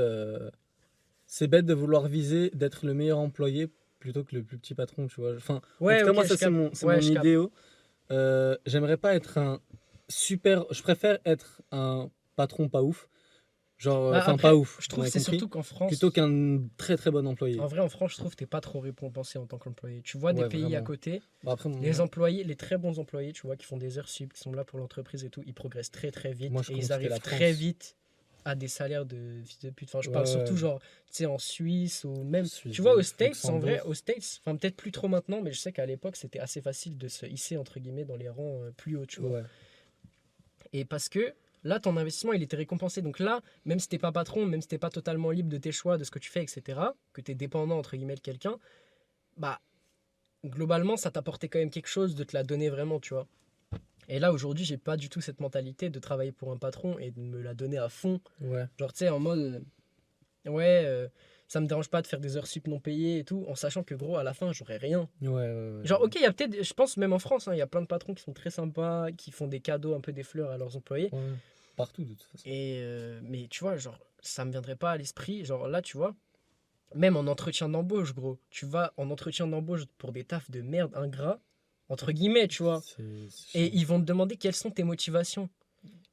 c'est bête de vouloir viser d'être le meilleur employé plutôt que le plus petit patron, tu vois. Enfin, en Ouais, tout cas, ok, moi, ça, je c'est capte. c'est Ouais, mon je capte. idéal. J'aimerais pas être un super. Je préfère être un patron pas ouf. Genre, Bah, enfin, après, pas ouf, je on trouve a que c'est compris. surtout qu'en France, Plutôt qu'un très très bon employé. en vrai, en France, je trouve que t'es pas trop récompensé en tant qu'employé. Tu vois des Ouais, pays à vraiment. côté, Bon, après, les employés, les très bons employés, tu vois, qui font des heures sup, qui sont là pour l'entreprise et tout, ils progressent très très vite moi, je et compte ils quitter arrivent la très France. vite à des salaires de fils de pute. Enfin, je Ouais, parle ouais. surtout genre, tu sais, en Suisse ou même, Suisse, tu vois, aux de States, en vrai, Luxembourg. aux States, enfin peut-être plus trop maintenant, mais je sais qu'à l'époque, c'était assez facile de se hisser, entre guillemets, dans les rangs plus hauts, tu vois. Ouais. Et parce que là, ton investissement, il était récompensé. Donc là, même si t'es pas patron, même si t'es pas totalement libre de tes choix, de ce que tu fais, etc., que tu es dépendant, entre guillemets, de quelqu'un, bah, globalement, ça t'apportait quand même quelque chose de te la donner vraiment, tu vois. Et là, aujourd'hui, j'ai pas du tout cette mentalité de travailler pour un patron et de me la donner à fond. Ouais. Genre, tu sais, en mode, ouais, ça me dérange pas de faire des heures sup non payées et tout, en sachant que, gros, à la fin, j'aurais rien. Ouais, ouais, Genre, ok, il y a peut-être, je pense même en France, hein, il y a plein de patrons qui sont très sympas, qui font des cadeaux, un peu des fleurs à leurs employés. ouais. Partout, de toute façon. Et mais tu vois, genre, ça me viendrait pas à l'esprit. Genre là, tu vois, même en entretien d'embauche, gros, tu vas en entretien d'embauche pour des tafs de merde ingrats, entre guillemets, tu vois. C'est Et chiant. ils vont te demander quelles sont tes motivations.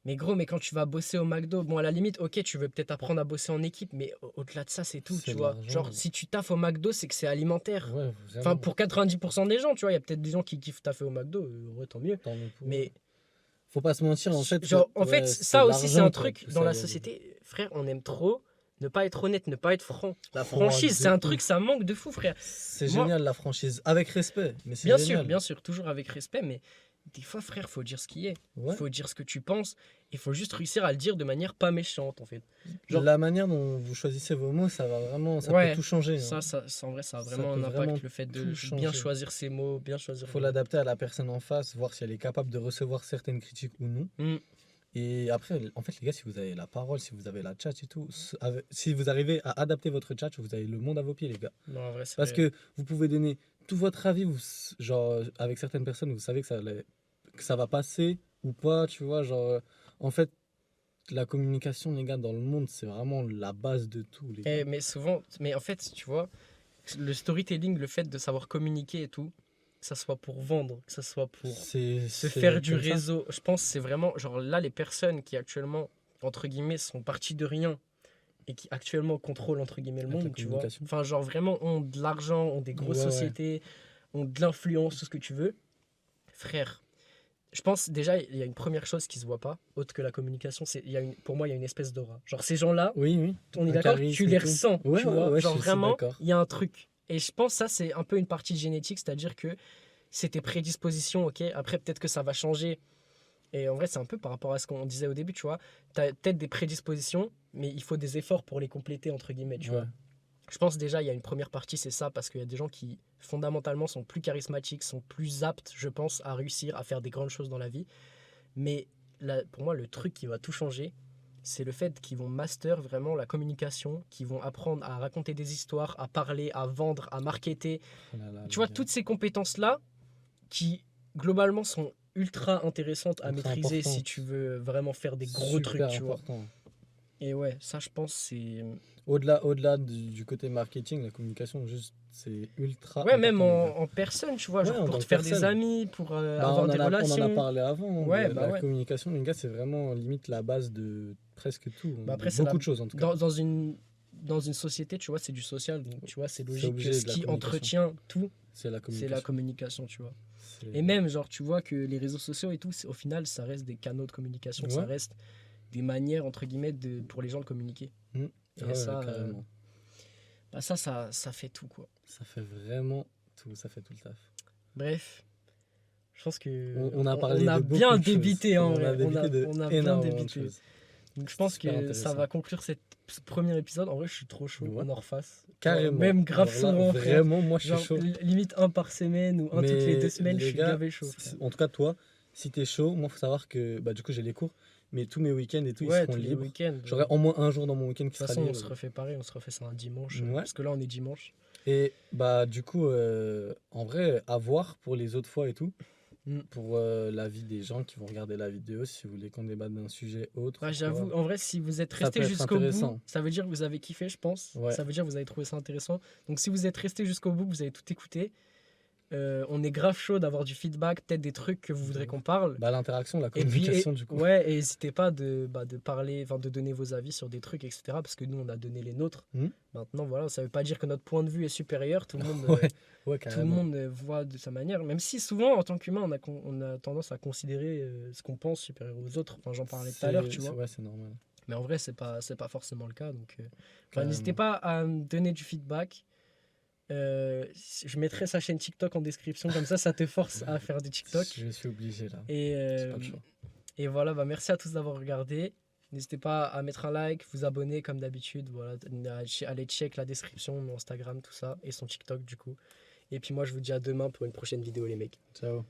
Mais gros, mais quand tu vas bosser au McDo, bon, à la limite, ok, tu veux peut-être apprendre à bosser en équipe, mais au-delà de ça, c'est tout, C'est tu de vois. l'argent. Genre, si tu taffes au McDo, c'est que c'est alimentaire. Ouais, Enfin, vraiment. pour 90% des gens, tu vois, il y a peut-être des gens qui kiffent taffer au McDo, ouais, tant mieux. Tant mieux pour eux. Mais Faut pas se mentir, en fait. genre, en fait, ouais, c'est ça de aussi, c'est l'argent, un quoi, truc tout dans ça, la il y a des- société. Frère, on aime trop ne pas être honnête, ne pas être franc. La Oh, franchise, c'est de un truc, ouf. ça manque de fou, frère. C'est Moi- génial, la franchise. Avec respect, mais c'est génial. Bien sûr, toujours avec respect, mais des fois, frère, faut dire ce qui est. Ouais. Faut dire ce que tu penses. Il faut juste réussir à le dire de manière pas méchante, en fait. Genre- La manière dont vous choisissez vos mots, ça va vraiment, ça Ouais, peut tout changer. Ça, hein. en vrai, ça a Ça vraiment peut un vraiment impact, le fait de tout bien changer. choisir ses mots, bien choisir. Il faut les- l'adapter à la personne en face, voir si elle est capable de recevoir certaines critiques ou non. Hmm. Et après, en fait, les gars, si vous avez la parole, si vous avez la chat et tout, si vous arrivez à adapter votre chat, vous avez le monde à vos pieds, les gars. Non, en vrai, c'est Parce vrai. que vous pouvez donner tout votre avis, genre, avec certaines personnes, vous savez que ça va passer ou pas, tu vois. Genre, en fait, la communication, les gars, dans le monde, c'est vraiment la base de tout, les gars. Mais souvent, mais en fait, tu vois, le storytelling, le fait de savoir communiquer et tout, que ça soit pour vendre, que ça soit pour se C'est faire du comme ça. réseau, je pense que c'est vraiment, genre là, les personnes qui actuellement, entre guillemets, sont parties de rien et qui actuellement contrôlent, entre guillemets, le Avec la monde, tu vois. communication. Enfin, genre vraiment ont de l'argent, ont des grosses Ouais, ouais. sociétés, ont de l'influence, tout ce que tu veux. Frère, je pense déjà, il y a une première chose qui se voit pas, autre que la communication, pour moi, il y a une espèce d'aura. Genre ces gens-là, Oui, oui. on est Un d'accord, charisme tu et les tout. ressens, Ouais, tu ouais, vois. ouais, Genre je suis vraiment, d'accord. il y a un truc. Et je pense que ça, c'est un peu une partie de génétique, c'est-à-dire que c'est tes prédispositions, ok. Après, peut-être que ça va changer. Et en vrai, c'est un peu par rapport à ce qu'on disait au début, tu vois. Tu as peut-être des prédispositions, mais il faut des efforts pour les compléter, entre guillemets, tu Ouais. vois. Je pense déjà, il y a une première partie, c'est ça, parce qu'il y a des gens qui, fondamentalement, sont plus charismatiques, sont plus aptes, je pense, à réussir à faire des grandes choses dans la vie. Mais là, pour moi, le truc qui va tout changer, c'est le fait qu'ils vont master vraiment la communication, qu'ils vont apprendre à raconter des histoires, à parler, à vendre, à marketer. Oh là là Tu vois, là. toutes ces compétences-là qui, globalement, sont ultra intéressantes à Ultra maîtriser importantes. si tu veux vraiment faire des gros Super trucs, tu vois. important. Et ouais, ça, je pense, c'est... Au-delà du côté marketing, la communication, juste, c'est ultra Ouais, même important, les gars. en personne, tu vois, Ouais, genre en pour tant te que faire des personne. amis, pour Bah, avoir on des en a relations. parlé avant. Ouais, de bah la ouais. communication, les gars, c'est vraiment limite la base de presque tout. Bah après, de beaucoup de choses, en tout cas. dans une société, tu vois, c'est du social, donc tu vois, c'est C'est logique obligé que de ce la qui communication. entretient tout, C'est la c'est la communication. communication, tu vois. C'est- Et même, genre, tu vois que les réseaux sociaux et tout, au final, ça reste des canaux de communication, ça Ouais. reste des manières, entre guillemets, pour les gens de communiquer. Et Ouais, ça, carrément. bah ça fait tout, quoi. Ça fait vraiment tout. Ça fait tout le taf. Bref, je pense que On a parlé on a de beaucoup bien de choses. débité, en On vrai. a débité de on a bien énormément de débité. choses. Donc je pense Super que ça intéressant. va conclure ce premier épisode. En vrai, je suis trop chaud Ouais. qu'on en refasse. Genre, Carrément. même grave Alors là, souvent, frère. vraiment, moi, je suis Genre, chaud. limite un par semaine ou un toutes les 2 semaines, je les suis gars, gavé chaud, frère. en tout cas, toi, si t'es chaud, moi, faut savoir que bah, du coup, j'ai les cours, mais tous mes week-ends et tout, ils Ouais, seront tous les libres. week-ends. J'aurai au moins un jour dans mon week-end De qui toute sera façon, on libre. se refait pareil, on se refait ça un dimanche. Ouais. Parce que là, on est dimanche. Et bah, du coup, en vrai, à voir pour les autres fois et tout. Mm. Pour l'avis des gens qui vont regarder la vidéo, si vous voulez qu'on débatte d'un sujet autre. Ouais, ou j'avoue, quoi. en vrai, si vous êtes Ça resté peut être jusqu'au bout, intéressant. ça veut dire que vous avez kiffé, je pense. Ouais. Ça veut dire que vous avez trouvé ça intéressant. Donc, si vous êtes resté jusqu'au bout, que vous avez tout écouté, on est grave chaud d'avoir du feedback, peut-être des trucs que vous voudrez qu'on parle. Bah, l'interaction, la Et puis, communication, du coup. ouais, et n'hésitez pas de parler, enfin de donner vos avis sur des trucs, etc. Parce que nous, on a donné les nôtres. Mhm. Maintenant, voilà, ça veut pas dire que notre point de vue est supérieur. Tout le monde, Ouais, tout le carrément. monde voit de sa manière. Même si souvent, en tant qu'humain, on a tendance à considérer ce qu'on pense supérieur aux autres. Enfin, j'en parlais tout à l'heure, tu vois. Ouais, c'est normal. Mais en vrai, c'est pas forcément le cas. Donc, Carrément. n'hésitez pas à me donner du feedback. Je mettrai sa chaîne TikTok en description, comme ça te force à faire des TikTok. Je suis obligé là. Et, J'ai pas le choix. et voilà, merci à tous d'avoir regardé. N'hésitez pas à mettre un like, vous abonner comme d'habitude. Voilà, allez check la description, mon Instagram, tout ça, et son TikTok du coup. Et puis moi, je vous dis à demain pour une prochaine vidéo, les mecs. Ciao.